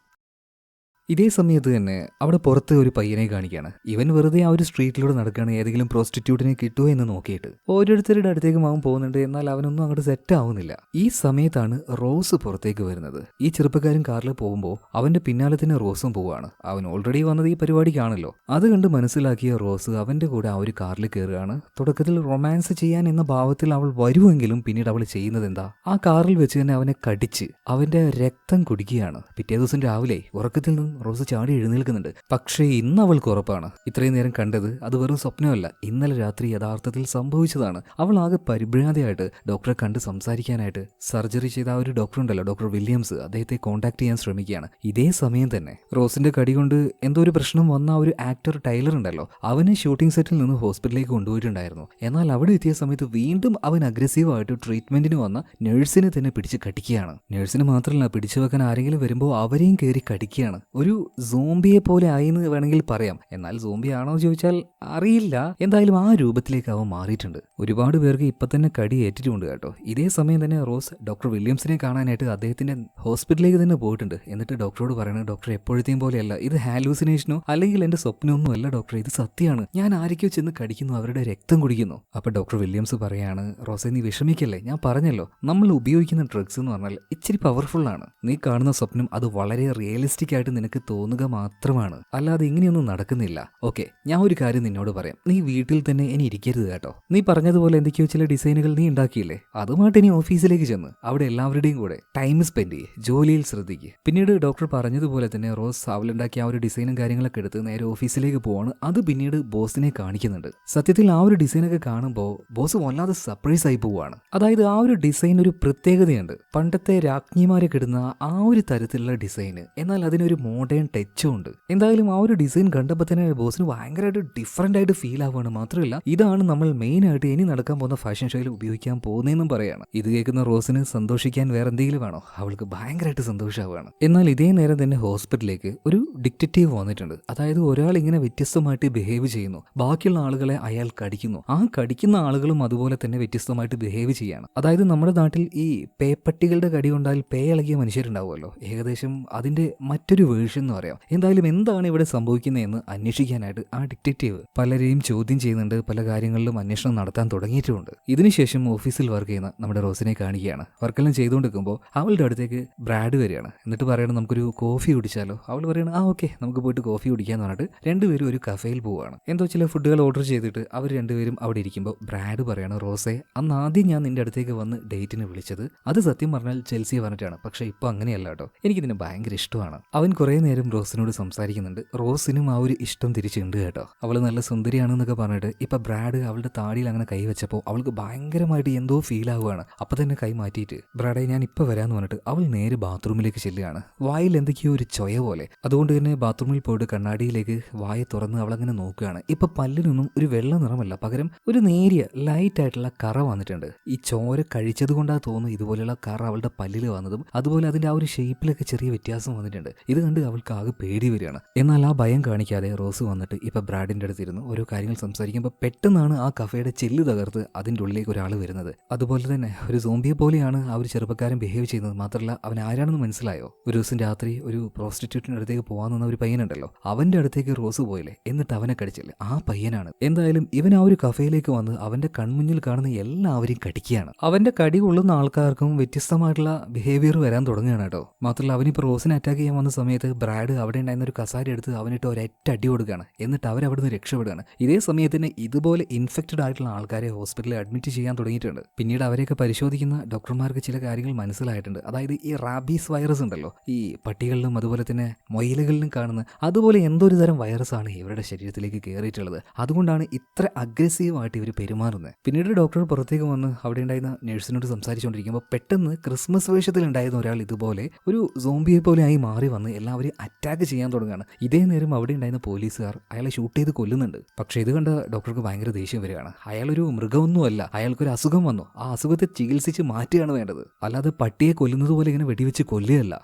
ഇതേ സമയത്ത് തന്നെ അവിടെ പുറത്ത് ഒരു പയ്യനെ കാണിക്കുകയാണ്. ഇവൻ വെറുതെ ആ ഒരു സ്ട്രീറ്റിലൂടെ നടക്കുകയാണ്, ഏതെങ്കിലും പ്രോസ്റ്റിറ്റ്യൂട്ടിനെ കിട്ടുമോ എന്ന് നോക്കിയിട്ട്. ഓരോരുത്തരുടെ അടുത്തേക്കും അവൻ പോകുന്നുണ്ട്. എന്നാൽ അവനൊന്നും അങ്ങോട്ട് സെറ്റ് ആവുന്നില്ല. ഈ സമയത്താണ് റോസ് പുറത്തേക്ക് വരുന്നത്. ഈ ചെറുപ്പക്കാരൻ കാറിൽ പോകുമ്പോൾ അവന്റെ പിന്നാലെ തന്നെ റോസും പോവുകയാണ്. അവൻ ഓൾറെഡി വന്നത് ഈ പരിപാടിക്കാണല്ലോ. അത് കണ്ട് മനസ്സിലാക്കിയ റോസ് അവന്റെ കൂടെ ആ ഒരു കാറിൽ കയറുകയാണ്. തുടക്കത്തിൽ റൊമാൻസ് ചെയ്യാൻ എന്ന ഭാവത്തിൽ അവൾ വരുമെങ്കിലും പിന്നീട് അവൾ ചെയ്യുന്നത് എന്താ, ആ കാറിൽ വെച്ച് തന്നെ അവനെ കടിച്ച് അവന്റെ രക്തം കുടിക്കുകയാണ്. പിറ്റേ ദിവസം രാവിലെ ഉറക്കത്തിൽ നിന്നും റോസ് ചാടി എഴുന്നേൽക്കുന്നുണ്ട്. പക്ഷേ ഇന്ന് അവൾക്ക് ഉറപ്പാണ്, ഇത്രയും നേരം കണ്ടത് അത് വെറും സ്വപ്നമല്ല, ഇന്നലെ രാത്രി യഥാർത്ഥത്തിൽ സംഭവിച്ചതാണ്. അവൾ ആകെ പരിഭ്രാന്തിയായിട്ട് ഡോക്ടറെ കണ്ട് സംസാരിക്കാനായിട്ട് സർജറി ചെയ്ത ആ ഒരു ഡോക്ടർ ഉണ്ടല്ലോ, ഡോക്ടർ വില്യംസ്, അദ്ദേഹത്തെ കോൺടാക്ട് ചെയ്യാൻ ശ്രമിക്കുകയാണ്. ഇതേ സമയം തന്നെ റോസിന്റെ കടി കൊണ്ട് എന്തോ ഒരു പ്രശ്നം വന്ന ആ ഒരു ആക്ടർ ടൈലർ ഉണ്ടല്ലോ, അവനെ ഷൂട്ടിംഗ് സെറ്റിൽ നിന്ന് ഹോസ്പിറ്റലിലേക്ക് കൊണ്ടുപോയിട്ടുണ്ടായിരുന്നു. എന്നാൽ അവിടെ എത്തിയ സമയത്ത് വീണ്ടും അവൻ അഗ്രസീവായിട്ട് ട്രീറ്റ്മെന്റിന് വന്ന നഴ്സിനെ തന്നെ പിടിച്ച് കടിക്കുകയാണ്. നഴ്സിന് മാത്രമല്ല, പിടിച്ചു വെക്കാൻ ആരെങ്കിലും വരുമ്പോൾ അവരെയും കയറി കടിക്കുകയാണ്. ഒരു സോംബിയെ പോലെ ആയിന്ന് വേണമെങ്കിൽ പറയാം. എന്നാൽ സോംബി ആണോ ചോദിച്ചാൽ അറിയില്ല. എന്തായാലും ആ രൂപത്തിലേക്ക് അവൻ മാറിയിട്ടുണ്ട്. ഒരുപാട് പേർക്ക് ഇപ്പൊ തന്നെ കടി ഏറ്റിട്ടുണ്ട് കേട്ടോ. ഇതേ സമയം തന്നെ റോസ് ഡോക്ടർ വില്യംസിനെ കാണാനായിട്ട് അദ്ദേഹത്തിന്റെ ഹോസ്പിറ്റലിലേക്ക് തന്നെ പോയിട്ടുണ്ട്. എന്നിട്ട് ഡോക്ടറോട് പറയുന്നത്, ഡോക്ടർ എപ്പോഴത്തെയും പോലെയല്ല, ഇത് ഹാലൂസിനേഷനോ അല്ലെങ്കിൽ എന്റെ സ്വപ്നമൊന്നും അല്ല ഡോക്ടർ, ഇത് സത്യമാണ്. ഞാൻ ആരൊക്കെയോ ചെന്ന് കടിക്കുന്നു, അവരുടെ രക്തം കുടിക്കുന്നു. അപ്പൊ ഡോക്ടർ വില്യംസ് പറയാണ്, റോസെ നീ വിഷമിക്കല്ലേ, ഞാൻ പറഞ്ഞല്ലോ നമ്മൾ ഉപയോഗിക്കുന്ന ഡ്രഗ്സ് എന്ന് പറഞ്ഞാൽ ഇച്ചിരി പവർഫുൾ ആണ്. നീ കാണുന്ന സ്വപ്നം അത് വളരെ റിയലിസ്റ്റിക് ആയിട്ട് നിനക്ക് നിനക്ക് തോന്നുക മാത്രമാണ്, അല്ലാതെ ഇങ്ങനെയൊന്നും നടക്കുന്നില്ല. ഓക്കെ, ഞാൻ ഒരു കാര്യം നിന്നോട് പറയാം. നീ വീട്ടിൽ തന്നെ ഇനി ഇരിക്കരുത് കേട്ടോ. നീ പറഞ്ഞതുപോലെ എന്തൊക്കെയോ ചില ഡിസൈനുകൾ നീ ഉണ്ടാക്കിയില്ലേ, അതുമായിട്ട് ഇനി ഓഫീസിലേക്ക് ചെന്ന് അവിടെ എല്ലാവരുടെയും കൂടെ ടൈം സ്പെൻഡ് ചെയ്യ്, ജോലിയിൽ ശ്രദ്ധിക്കുക. പിന്നീട് ഡോക്ടർ പറഞ്ഞതുപോലെ തന്നെ റോസ് അവളുണ്ടാക്കിയ ആ ഒരു ഡിസൈനും കാര്യങ്ങളൊക്കെ എടുത്ത് നേരെ ഓഫീസിലേക്ക് പോവാണ്. അത് പിന്നീട് ബോസിനെ കാണിക്കുന്നുണ്ട്. സത്യത്തിൽ ആ ഒരു ഡിസൈനൊക്കെ കാണുമ്പോൾ ബോസ് വല്ലാതെ സർപ്രൈസ് ആയി പോവുകയാണ്. അതായത് ആ ഒരു ഡിസൈൻ ഒരു പ്രത്യേകതയുണ്ട്. പണ്ടത്തെ രാജ്ഞിമാരൊക്കെ ഇടുന്ന ആ ഒരു തരത്തിലുള്ള ഡിസൈന്, എന്നാൽ അതിനൊരു മോഡേൺ ടച്ചും ഉണ്ട്. എന്തായാലും ആ ഒരു ഡിസൈൻ കണ്ടപ്പോൾ തന്നെ ബോസിന് ഭയങ്കരമായിട്ട് ഡിഫറൻ്റ് ആയിട്ട് ഫീൽ ആവുകയാണ്. മാത്രമല്ല ഇതാണ് നമ്മൾ മെയിൻ ആയിട്ട് ഇനി നടക്കാൻ പോകുന്ന ഫാഷൻ ഷോയിൽ ഉപയോഗിക്കാൻ പോകുന്നതെന്നും പറയാണ്. ഇത് കേൾക്കുന്ന റോസിന് സന്തോഷിക്കാൻ വേറെ എന്തെങ്കിലും വേണോ? അവൾക്ക് ഭയങ്കരമായിട്ട് സന്തോഷമാവുകയാണ്. എന്നാൽ ഇതേ നേരം തന്നെ ഹോസ്പിറ്റലിലേക്ക് ഒരു ഡിറ്റക്റ്റീവ് വന്നിട്ടുണ്ട്. അതായത് ഒരാൾ ഇങ്ങനെ വ്യത്യസ്തമായിട്ട് ബിഹേവ് ചെയ്യുന്നു, ബാക്കിയുള്ള ആളുകളെ അയാൾ കടിക്കുന്നു. ആ കടിക്കുന്ന ആളുകളും അതുപോലെ തന്നെ വ്യത്യസ്തമായിട്ട് ബിഹേവ് ചെയ്യാണ്. അതായത് നമ്മുടെ നാട്ടിൽ ഈ പേപ്പട്ടികളുടെ കടി കൊണ്ടാൽ പേ ഇളകിയ മനുഷ്യരുണ്ടാവുമല്ലോ, ഏകദേശം അതിന്റെ മറ്റൊരു വേർഷൻ എന്ന് പറയാം. എന്തായാലും എന്താണ് ഇവിടെ സംഭവിക്കുന്നതെന്ന് അന്വേഷിക്കാനായിട്ട് ആ ഡിറ്റക്റ്റീവ് പലരെയും ചോദ്യം ചെയ്യുന്നുണ്ട്. പല കാര്യങ്ങളിലും അന്വേഷണം നടത്താൻ തുടങ്ങിയിട്ടുമുണ്ട്. ഇതിനുശേഷം ഓഫീസിൽ വർക്ക് ചെയ്യുന്ന നമ്മുടെ റോസിനെ കാണിക്കുകയാണ്. വർക്കെല്ലാം ചെയ്തുകൊണ്ടിരിക്കുമ്പോൾ അവളുടെ അടുത്തേക്ക് ബ്രാഡ് വരികയാണ്. എന്നിട്ട് പറയണം നമുക്കൊരു കോഫി കുടിച്ചാലോ. അവൾ പറയണം ആ ഓക്കെ നമുക്ക് പോയിട്ട് കോഫി കുടിക്കാന്ന് പറഞ്ഞിട്ട് രണ്ടുപേരും ഒരു കഫേയിൽ പോവുകയാണ്. എന്തോ ചില ഫുഡുകൾ ഓർഡർ ചെയ്തിട്ട് അവർ രണ്ടുപേരും അവിടെ ഇരിക്കുമ്പോൾ ബ്രാഡ് പറയാണ്, റോസെ അന്ന് ആദ്യം ഞാൻ നിന്റെ അടുത്തേക്ക് വന്ന് ഡേറ്റിന് വിളിച്ചത് അത് സത്യം പറഞ്ഞാൽ ചെൽസിയെ പറഞ്ഞിട്ടാണ്. പക്ഷെ ഇപ്പൊ അങ്ങനെയല്ല കേട്ടോ, എനിക്കിതിന് ഭയങ്കര ഇഷ്ടമാണ്. അവൻ കുറെ നേരം റോസിനോട് സംസാരിക്കുന്നുണ്ട്. റോസിനും ആ ഒരു ഇഷ്ടം തിരിച്ചുണ്ട് കേട്ടോ. അവൾ നല്ല സുന്ദരിയാണെന്നൊക്കെ പറഞ്ഞിട്ട് ഇപ്പൊ ബ്രാഡ് അവളുടെ താടിയിൽ അങ്ങനെ കൈ വെച്ചപ്പോൾ അവൾക്ക് ഭയങ്കരമായിട്ട് എന്തോ ഫീൽ ആവുകയാണ്. അപ്പൊ തന്നെ കൈ മാറ്റിയിട്ട് ബ്രാഡെ ഞാൻ ഇപ്പൊ വരാന്ന് പറഞ്ഞിട്ട് അവൾ നേരെ ബാത്റൂമിലേക്ക് ചെല്ലുകയാണ്. വായിൽ എന്തൊക്കെയോ ഒരു ചൊയ പോലെ. അതുകൊണ്ട് തന്നെ ബാത്റൂമിൽ പോയിട്ട് കണ്ണാടിയിലേക്ക് വായ തുറന്ന് അവളങ്ങനെ നോക്കുകയാണ്. ഇപ്പൊ പല്ലിനൊന്നും ഒരു വെള്ള നിറമല്ല, പകരം ഒരു നേരിയ ലൈറ്റ് ആയിട്ടുള്ള കറ വന്നിട്ടുണ്ട്. ഈ ചോര കഴിച്ചത് കൊണ്ടാ തോന്നുന്നു ഇതുപോലെയുള്ള കറ അവളുടെ പല്ലിൽ വന്നതും. അതുപോലെ അതിന്റെ ആ ഒരു ഷേപ്പിലൊക്കെ ചെറിയ വ്യത്യാസം വന്നിട്ടുണ്ട്. ഇത് കണ്ട് അവൾക്ക് ആകെ പേടി വരികയാണ്. എന്നാൽ ആ ഭയം കാണിക്കാതെ റോസ് വന്നിട്ട് ഇപ്പൊ ബ്രാഡിന്റെ അടുത്തിരുന്ന് ഓരോ കാര്യങ്ങൾ സംസാരിക്കുമ്പോൾ പെട്ടെന്നാണ് ആ കഫേയുടെ ചില്ല് തകർത്ത് അതിന്റെ ഉള്ളിലേക്ക് ഒരാൾ വരുന്നത്. അതുപോലെ തന്നെ ഒരു സോംബിയെ പോലെയാണ് ആ ഒരു ചെറുപ്പക്കാരൻ ബിഹേവ് ചെയ്യുന്നത്. മാത്രമല്ല അവൻ ആരാണെന്ന് മനസ്സിലായോ? ഒരു ദിവസം രാത്രി ഒരു പ്രോസ്റ്റിറ്റ്യൂട്ടിന്റെ അടുത്തേക്ക് പോകാൻ നിന്ന ഒരു പയ്യനുണ്ടല്ലോ, അവന്റെ അടുത്തേക്ക് റോസ് പോയില്ലേ, എന്നിട്ട് അവനെ കടിച്ചില്ലേ, ആ പയ്യനാണ്. എന്തായാലും ഇവൻ ആ ഒരു കഫേയിലേക്ക് വന്ന് അവന്റെ കൺമുന്നിൽ കാണുന്ന എല്ലാവരെയും കടിക്കുകയാണ്. അവന്റെ കടി കൊള്ളുന്ന ആൾക്കാർക്കും വ്യത്യസ്തമായിട്ടുള്ള ബിഹേവിയർ വരാൻ തുടങ്ങുകയാണ് കേട്ടോ. മാത്രമല്ല അവനിപ്പോൾ റോസിനെ അറ്റാക്ക് ചെയ്യാൻ വന്ന സമയത്ത് ബ്രാഡ് അവിടെ ഉണ്ടായിരുന്ന ഒരു കസാര എടുത്ത് അവനിട്ട് ഒരൊറ്റ അടി കൊടുക്കുകയാണ്. എന്നിട്ട് അവരവിടുന്ന് രക്ഷപ്പെടുകയാണ്. ഇതേ സമയത്തിന് ഇതുപോലെ ഇൻഫെക്റ്റഡ് ആയിട്ടുള്ള ആൾക്കാരെ ഹോസ്പിറ്റലിൽ അഡ്മിറ്റ് ചെയ്യാൻ തുടങ്ങിയിട്ടുണ്ട്. പിന്നീട് അവരെയൊക്കെ പരിശോധിക്കുന്ന ഡോക്ടർമാർക്ക് ചില കാര്യങ്ങൾ മനസ്സിലായിട്ടുണ്ട്. അതായത് ഈ റാബീസ് വൈറസ് ഉണ്ടല്ലോ, ഈ പട്ടികളിലും അതുപോലെ തന്നെ മൊയിലുകളിലും കാണുന്ന അതുപോലെ എന്തോ ഒരു തരം വൈറസാണ് ഇവരുടെ ശരീരത്തിലേക്ക് കയറിയിട്ടുള്ളത്. അതുകൊണ്ടാണ് ഇത്ര അഗ്രസീവായിട്ട് ഇവർ പെരുമാറുന്നത്. പിന്നീട് ഡോക്ടർ പുറത്തേക്ക് വന്ന് അവിടെ ഉണ്ടായിരുന്ന നഴ്സിനോട് സംസാരിച്ചുകൊണ്ടിരിക്കുമ്പോൾ പെട്ടെന്ന് ക്രിസ്മസ് വേഷത്തിൽ ഉണ്ടായിരുന്ന ഒരാൾ ഇതുപോലെ ഒരു സോംബിയെ പോലെ ആയി മാറി വന്ന് എല്ലാവരെയും അറ്റാക്ക് ചെയ്യാൻ തുടങ്ങുകയാണ്. ഇതേ നേരം അവിടെ ഉണ്ടായിരുന്ന പോലീസുകാർ അയാളെ ഷൂട്ട് ചെയ്ത് കൊല്ലുന്നുണ്ട്. പക്ഷേ ഇത് കണ്ട ഡോക്ടർക്ക് ഭയങ്കര ദേഷ്യം വരികയാണ്. അയാളൊരു മൃഗമൊന്നുമല്ല, അയാൾക്കൊരു അസുഖം വന്നു, ആ അസുഖത്തെ ചികിത്സിച്ച് മാറ്റുകയാണ് വേണ്ടത്, അല്ലാതെ പട്ടിയെ കൊല്ലുന്നത് പോലെ ഇങ്ങനെ വെടിവെച്ച് കൊല്ലുകയല്ല.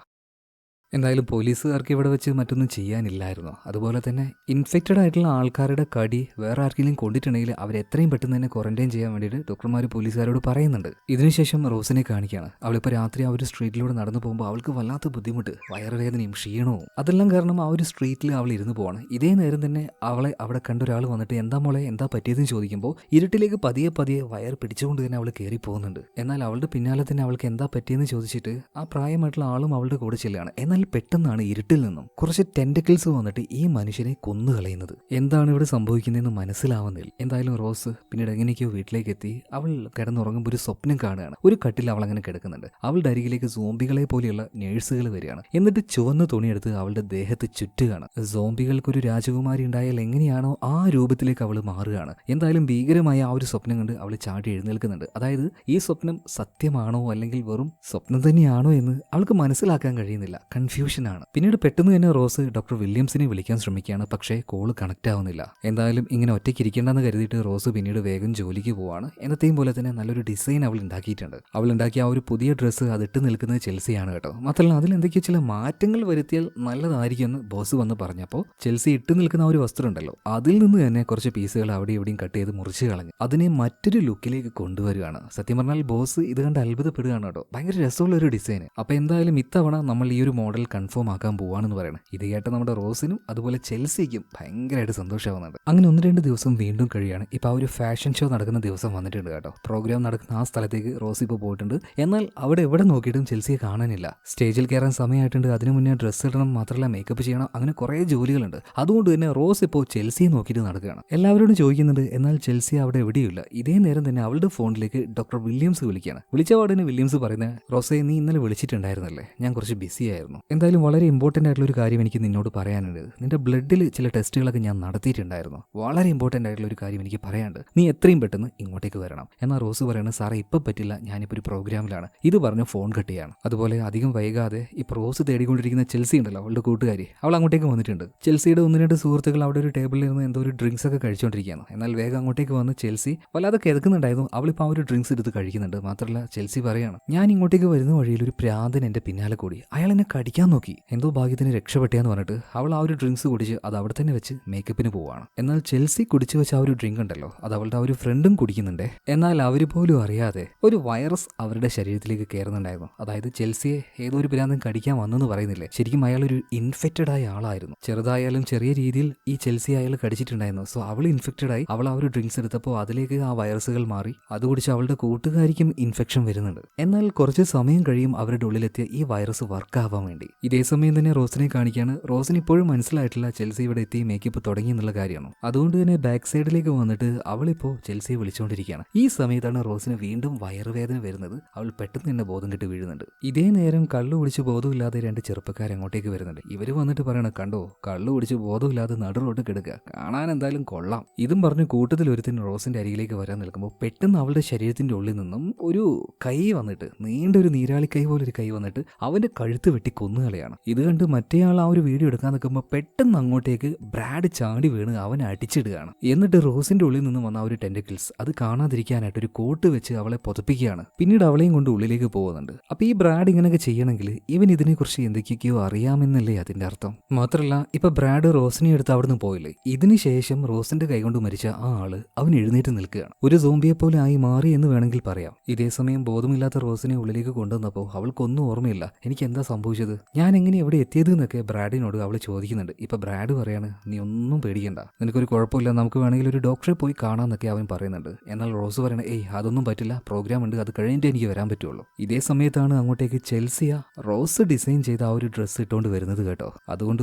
എന്തായാലും പോലീസുകാർക്ക് ഇവിടെ വെച്ച് മറ്റൊന്നും ചെയ്യാനില്ലായിരുന്നു. അതുപോലെ തന്നെ ഇൻഫെക്റ്റഡ് ആയിട്ടുള്ള ആൾക്കാരുടെ കടി വേറെ ആർക്കെങ്കിലും കൊണ്ടിട്ടുണ്ടെങ്കിൽ അവരെത്രയും പെട്ടെന്ന് തന്നെ ക്വാറന്റൈൻ ചെയ്യാൻ വേണ്ടിയിട്ട് ഡോക്ടർമാർ പോലീസുകാരോട് പറയുന്നുണ്ട്. ഇതിനുശേഷം റോസിനെ കാണിക്കുകയാണ്. അവളിപ്പോൾ രാത്രി ആ ഒരു സ്ട്രീറ്റിലൂടെ നടന്നു പോകുമ്പോൾ അവൾക്ക് വല്ലാത്ത ബുദ്ധിമുട്ട്, വയറുവേദനയും ക്ഷീണവും. അതെല്ലാം കാരണം ആ ഒരു സ്ട്രീറ്റിൽ അവൾ ഇരുന്ന് പോവാണ്. ഇതേ നേരം തന്നെ അവളെ അവിടെ കണ്ട ഒരാൾ വന്നിട്ട് എന്താ മോളെ എന്താ പറ്റിയതെന്ന് ചോദിക്കുമ്പോൾ ഇരുട്ടിലേക്ക് പതിയെ പതിയെ വയർ പിടിച്ചുകൊണ്ട് തന്നെ അവൾ കയറി പോകുന്നുണ്ട്. എന്നാൽ അവളുടെ പിന്നാലെ തന്നെ അവൾക്ക് എന്താ പറ്റിയെന്ന് ചോദിച്ചിട്ട് ആ പ്രായമായിട്ടുള്ള ആളും അവളുടെ കൂടെ ചെല്ലുകയാണ്. എന്നാൽ പെട്ടെന്നാണ് ഇരുട്ടിൽ നിന്നും കുറച്ച് ടെന്റക്കിൾസ് വന്നിട്ട് ഈ മനുഷ്യനെ കൊന്നുകളയുന്നത്. എന്താണ് ഇവിടെ സംഭവിക്കുന്നതെന്ന് മനസ്സിലാവുന്നില്ല. എന്തായാലും റോസ് പിന്നീട് എങ്ങനെയൊക്കെയോ വീട്ടിലേക്ക് എത്തി. അവൾ കിടന്നുറങ്ങുമ്പോൾ ഒരു സ്വപ്നം കാണുകയാണ്. ഒരു കട്ടിൽ അവൾ അങ്ങനെ കിടക്കുന്നുണ്ട്. അവളുടെ അരികിലേക്ക് സോംബികളെ പോലെയുള്ള നേഴ്സുകൾ വരികയാണ്. എന്നിട്ട് ചുവന്ന തുണിയെടുത്ത് അവളുടെ ദേഹത്ത് ചുറ്റുകയാണ്. സോംബികൾക്കൊരു രാജകുമാരി ഉണ്ടായാൽ എങ്ങനെയാണോ ആ രൂപത്തിലേക്ക് അവൾ മാറുകയാണ്. എന്തായാലും ഭീകരമായ ആ ഒരു സ്വപ്നം കണ്ട് അവൾ ചാടി എഴുന്നേൽക്കുന്നുണ്ട്. അതായത് ഈ സ്വപ്നം സത്യമാണോ അല്ലെങ്കിൽ വെറും സ്വപ്നം തന്നെയാണോ എന്ന് അവൾക്ക് മനസ്സിലാക്കാൻ കഴിയുന്നില്ല. കൺഫ്യൂഷനാണ്. പിന്നീട് പെട്ടെന്ന് തന്നെ റോസ് ഡോക്ടർ വില്യംസിനെ വിളിക്കാൻ ശ്രമിക്കുകയാണ്. പക്ഷേ കോള് കണക്ട് ആവുന്നില്ല. എന്തായാലും ഇങ്ങനെ ഒറ്റയ്ക്ക് ഇരിക്കേണ്ടെന്ന് കരുതിയിട്ട് റോസ് പിന്നീട് വേഗം ജോലിക്ക് പോവാണ്. എന്നത്തെയും പോലെ തന്നെ നല്ലൊരു ഡിസൈൻ അവൾ ഉണ്ടാക്കിയിട്ടുണ്ട്. അവൾ ഉണ്ടാക്കിയ ആ ഒരു പുതിയ ഡ്രസ്സ് അതിട്ട് നിൽക്കുന്നത് ചെൽസിയാണ് കേട്ടോ. മാത്രമല്ല അതിൽ എന്തൊക്കെയോ ചില മാറ്റങ്ങൾ വരുത്തിയാൽ നല്ലതായിരിക്കുമെന്ന് ബോസ് വന്ന് പറഞ്ഞപ്പോൾ ചെൽസി ഇട്ട് നിൽക്കുന്ന ആ ഒരു വസ്ത്രം ഉണ്ടല്ലോ, അതിൽ നിന്ന് തന്നെ കുറച്ച് പീസുകൾ അവിടെ ഇവിടെയും കട്ട് ചെയ്ത് മുറിച്ച് കളഞ്ഞു അതിനെ മറ്റൊരു ലുക്കിലേക്ക് കൊണ്ടുവരികയാണ്. സത്യം പറഞ്ഞാൽ ബോസ് ഇത് കണ്ട് അത്ഭുതപ്പെടുകയാണ് കേട്ടോ. ഭയങ്കര രസമുള്ള ഒരു ഡിസൈൻ. അപ്പൊ എന്തായാലും ഇത്തവണ നമ്മൾ ഈ ഒരു മോഡൽ ഫൈനൽ കൺഫേം ആക്കാൻ പോവാണെന്ന് പറയണം. ഇത് കേട്ട നമ്മുടെ റോസിനും അതുപോലെ ചെൽസിക്കും ഭയങ്കരമായിട്ട് സന്തോഷമാവുന്നുണ്ട്. അങ്ങനെ 1-2 ദിവസം വീണ്ടും കഴിയാണ്. ഇപ്പൊ ആ ഒരു ഫാഷൻ ഷോ നടക്കുന്ന ദിവസം വന്നിട്ടുണ്ട് കേട്ടോ. പ്രോഗ്രാം നടക്കുന്ന ആ സ്ഥലത്തേക്ക് റോസ് ഇപ്പോൾ പോയിട്ടുണ്ട്. എന്നാൽ അവിടെ എവിടെ നോക്കിയിട്ടും ചെൽസിയെ കാണാനില്ല. സ്റ്റേജിൽ കയറാൻ സമയമായിട്ടുണ്ട്. അതിനു മുന്നേ ഡ്രസ്സ് ഇടണം, മാത്രമല്ല മേക്കപ്പ് ചെയ്യണം, അങ്ങനെ കുറേ ജോലികളുണ്ട്. അതുകൊണ്ട് തന്നെ റോസ് ഇപ്പോൾ ചെൽസിയെ നോക്കിയിട്ട് നടക്കുകയാണ്. എല്ലാവരോടും ചോദിക്കുന്നുണ്ട്, എന്നാൽ ചെൽസി അവിടെ എവിടെയില്ല. ഇതേ നേരം തന്നെ അവളുടെ ഫോണിലേക്ക് ഡോക്ടർ വില്യംസ് വിളിക്കുകയാണ്. വിളിച്ച പാടിന് വില്യംസ് പറയുന്നത്, റോസെ നീ ഇന്നലെ വിളിച്ചിട്ടുണ്ടായിരുന്നല്ലേ, ഞാൻ കുറച്ച് ബിസി ആയിരുന്നു. എന്തായാലും വളരെ ഇമ്പോർട്ടൻ്റ് ആയിട്ടുള്ള ഒരു കാര്യം എനിക്ക് നിന്നോട് പറയാനുണ്ട്. നിന്റെ ബ്ലഡിൽ ചില ടെസ്റ്റുകളൊക്കെ ഞാൻ നടത്തിയിട്ടുണ്ടായിരുന്നു. വളരെ ഇമ്പോർട്ടൻ്റ് ആയിട്ടുള്ള ഒരു കാര്യം എനിക്ക് പറയാനുണ്ട്. നീ എത്രയും പെട്ടെന്ന് ഇങ്ങോട്ടേക്ക് വരണം. എന്നാൽ റോസ് പറയുന്നത്, സാറേ ഇപ്പം പറ്റില്ല, ഞാനിപ്പോൾ ഒരു പ്രോഗ്രാമിലാണ്. ഇത് പറഞ്ഞ് ഫോൺ കട്ട് ചെയ്യാണ്. അതുപോലെ അധികം വൈകാതെ ഇപ്പോൾ റോസ് തേടിക്കൊണ്ടിരിക്കുന്ന ചെൽസി ഉണ്ടല്ലോ, അവളുടെ കൂട്ടുകാരി, അവൾ അങ്ങോട്ടേക്ക് വന്നിട്ടുണ്ട്. ചെൽസിയുടെ 1-2 സുഹൃത്തുക്കൾ അവിടെ ഒരു ടേബിളിൽ ഇരുന്ന് എന്തോ ഒരു ഡ്രിങ്ക്സ് ഒക്കെ കഴിച്ചുകൊണ്ടിരിക്കുകയാണ്. എന്നാൽ വേഗം അങ്ങോട്ടേക്ക് വന്ന് ചെൽസി വല്ലാതെ കിടക്കുന്നുണ്ടായിരുന്നു. അവളിപ്പോൾ ആ ഒരു ഡ്രിങ്ക്സ് എടുത്ത് കഴിക്കുന്നുണ്ട്. മാത്രമല്ല ചെൽസി പറയാണ്, ഞാൻ ഇങ്ങോട്ടേക്ക് വരുന്ന വഴിയിൽ ഒരു പ്രാന്തൻ എൻ്റെ പിന്നാലെ കൂടി, അയാൾ എന്നെ കടിക്കാൻ നോക്കി, എന്തോ ഭാഗ്യത്തിന് രക്ഷപ്പെട്ടെന്ന് പറഞ്ഞിട്ട് അവൾ ആ ഒരു ഡ്രിങ്ക്സ് കുടിച്ച് അത് അവിടെ തന്നെ വെച്ച് മേക്കപ്പിന് പോവാണ്. എന്നാൽ ചെൽസി കുടിച്ചു വെച്ച ആ ഒരു ഡ്രിങ്ക് ഉണ്ടല്ലോ, അത് അവളുടെ ആ ഒരു ഫ്രണ്ടും കുടിക്കുന്നുണ്ട്. എന്നാൽ അവർ പോലും അറിയാതെ ഒരു വൈറസ് അവരുടെ ശരീരത്തിലേക്ക് കയറുന്നുണ്ടായിരുന്നു. അതായത് ചെൽസിയെ ഏതോ ഒരു ഭ്രാന്തൻ കടിക്കാൻ വന്നെന്ന് പറയുന്നില്ലേ, ശരിക്കും അയാൾ ഒരു ഇൻഫെക്റ്റഡ് ആയ ആളായിരുന്നു. ചെറുതായാലും ചെറിയ രീതിയിൽ ഈ ചെൽസി അയാൾ കടിച്ചിട്ടുണ്ടായിരുന്നു. സോ അവൾ ഇൻഫെക്റ്റഡ് ആയി. അവൾ ആ ഒരു ഡ്രിങ്ക്സ് എടുത്തപ്പോൾ അതിലേക്ക് ആ വൈറസുകൾ മാറി. അത് കുടിച്ച് അവളുടെ കൂട്ടുകാരിക്കും ഇൻഫെക്ഷൻ വരുന്നുണ്ട്. എന്നാൽ കുറച്ച് സമയം കഴിയും അവരുടെ ഉള്ളിലെത്തിയ ഈ വൈറസ് വർക്ക് ആവാൻ വേണ്ടി. ഇതേ സമയം തന്നെ റോസിനെ കാണിക്കുകയാണ്. റോസിന് ഇപ്പോഴും മനസ്സിലായിട്ടില്ല ചെൽസി ഇവിടെ എത്തി മേക്കപ്പ് തുടങ്ങി എന്നുള്ള കാര്യമാണ്. അതുകൊണ്ട് തന്നെ ബാക്ക് സൈഡിലേക്ക് വന്നിട്ട് അവളിപ്പോൾ ചെൽസിയെ വിളിച്ചുകൊണ്ടിരിക്കുകയാണ്. ഈ സമയത്താണ് റോസിന് വീണ്ടും വയറുവേദന വരുന്നത്. അവൾ പെട്ടെന്ന് തന്നെ ബോധം കെട്ട് വീഴുന്നുണ്ട്. ഇതേ നേരം കള്ളു കുടിച്ച് ബോധമില്ലാതെ 2 ചെറുപ്പക്കാർ അങ്ങോട്ടേക്ക് വരുന്നുണ്ട്. ഇവര് വന്നിട്ട് പറയണ, കണ്ടോ കള്ളു കുടിച്ച് ബോധമില്ലാതെ നടുറോട്ട് കിടക്കുക, കാണാൻ എന്തായാലും കൊള്ളാം. ഇതും പറഞ്ഞ് കൂട്ടത്തിൽ ഒരുത്തിന് റോസിന്റെ അരികിലേക്ക് വരാൻ നിൽക്കുമ്പോൾ പെട്ടെന്ന് അവളുടെ ശരീരത്തിന്റെ ഉള്ളിൽ നിന്നും ഒരു കൈ വന്നിട്ട്, നീണ്ട ഒരു നീരാളി കൈ പോലെ ഒരു കൈ വന്നിട്ട് അവന്റെ കഴുത്ത് വെട്ടി കൊന്നുകളയാണ്. ഇത് കണ്ട് മറ്റേയാൾ ആ ഒരു വീഡിയോ എടുക്കാൻ നിൽക്കുമ്പോൾ പെട്ടെന്ന് അങ്ങോട്ടേക്ക് ബ്രാഡ് ചാടി വീണ് അവനെ അടിച്ചിടുകയാണ്. എന്നിട്ട് റോസിന്റെ ഉള്ളിൽ നിന്ന് വന്ന ആ ഒരു ടെന്റക്കിൾസ് അത് കാണാതിരിക്കാനായിട്ട് ഒരു കോട്ട് വെച്ച് അവളെ പുതപ്പിക്കുകയാണ്. പിന്നീട് അവളെയും കൊണ്ട് ഉള്ളിലേക്ക് പോകുന്നുണ്ട്. അപ്പൊ ഈ ബ്രാഡ് ഇങ്ങനെയൊക്കെ ചെയ്യണമെങ്കിൽ ഇവൻ ഇതിനെക്കുറിച്ച് എന്തൊക്കെയോ അറിയാമെന്നല്ലേ അതിന്റെ അർത്ഥം. മാത്രമല്ല ഇപ്പൊ ബ്രാഡ് റോസിനെ എടുത്ത് അവിടുന്ന് പോയില്ലേ, ഇതിനുശേഷം റോസിന്റെ കൈകൊണ്ട് മരിച്ച ആ ആള് അവൻ എഴുന്നേറ്റ് നിൽക്കുകയാണ്. ഒരു സോംബിയെ പോലെ ആയി മാറി എന്ന് വേണമെങ്കിൽ പറയാം. ഇതേ സമയം ബോധമില്ലാത്ത റോസിനെ ഉള്ളിലേക്ക് കൊണ്ടുവന്നപ്പോൾ അവൾക്കൊന്നും ഓർമ്മയില്ല, എനിക്ക് എന്താ സംഭവിച്ചത്, ഞാൻ എങ്ങനെ എവിടെ എത്തിയത് എന്നൊക്കെ ബ്രാഡിനോട് അവൾ ചോദിക്കുന്നുണ്ട്. ഇപ്പൊ ബ്രാഡ് പറയാണ്, നീ ഒന്നും പേടിക്കണ്ട, നിനക്കൊരു കുഴപ്പമില്ല, നമുക്ക് വേണമെങ്കിൽ ഒരു ഡോക്ടറെ പോയി കാണാന്നൊക്കെ അവൻ പറയുന്നുണ്ട്. എന്നാൽ റോസ് പറയണ, ഏയ് അതൊന്നും പറ്റില്ല, പ്രോഗ്രാം ഉണ്ട്, അത് കഴിഞ്ഞിട്ട് എനിക്ക് വരാൻ പറ്റുള്ളൂ. ഇതേ സമയത്താണ് അങ്ങോട്ടേക്ക് ചെൽസിയ റോസ് ഡിസൈൻ ചെയ്ത ആ ഒരു ഡ്രസ്സ് ഇട്ടുകൊണ്ട് വരുന്നത് കേട്ടോ. അതുകൊണ്ട്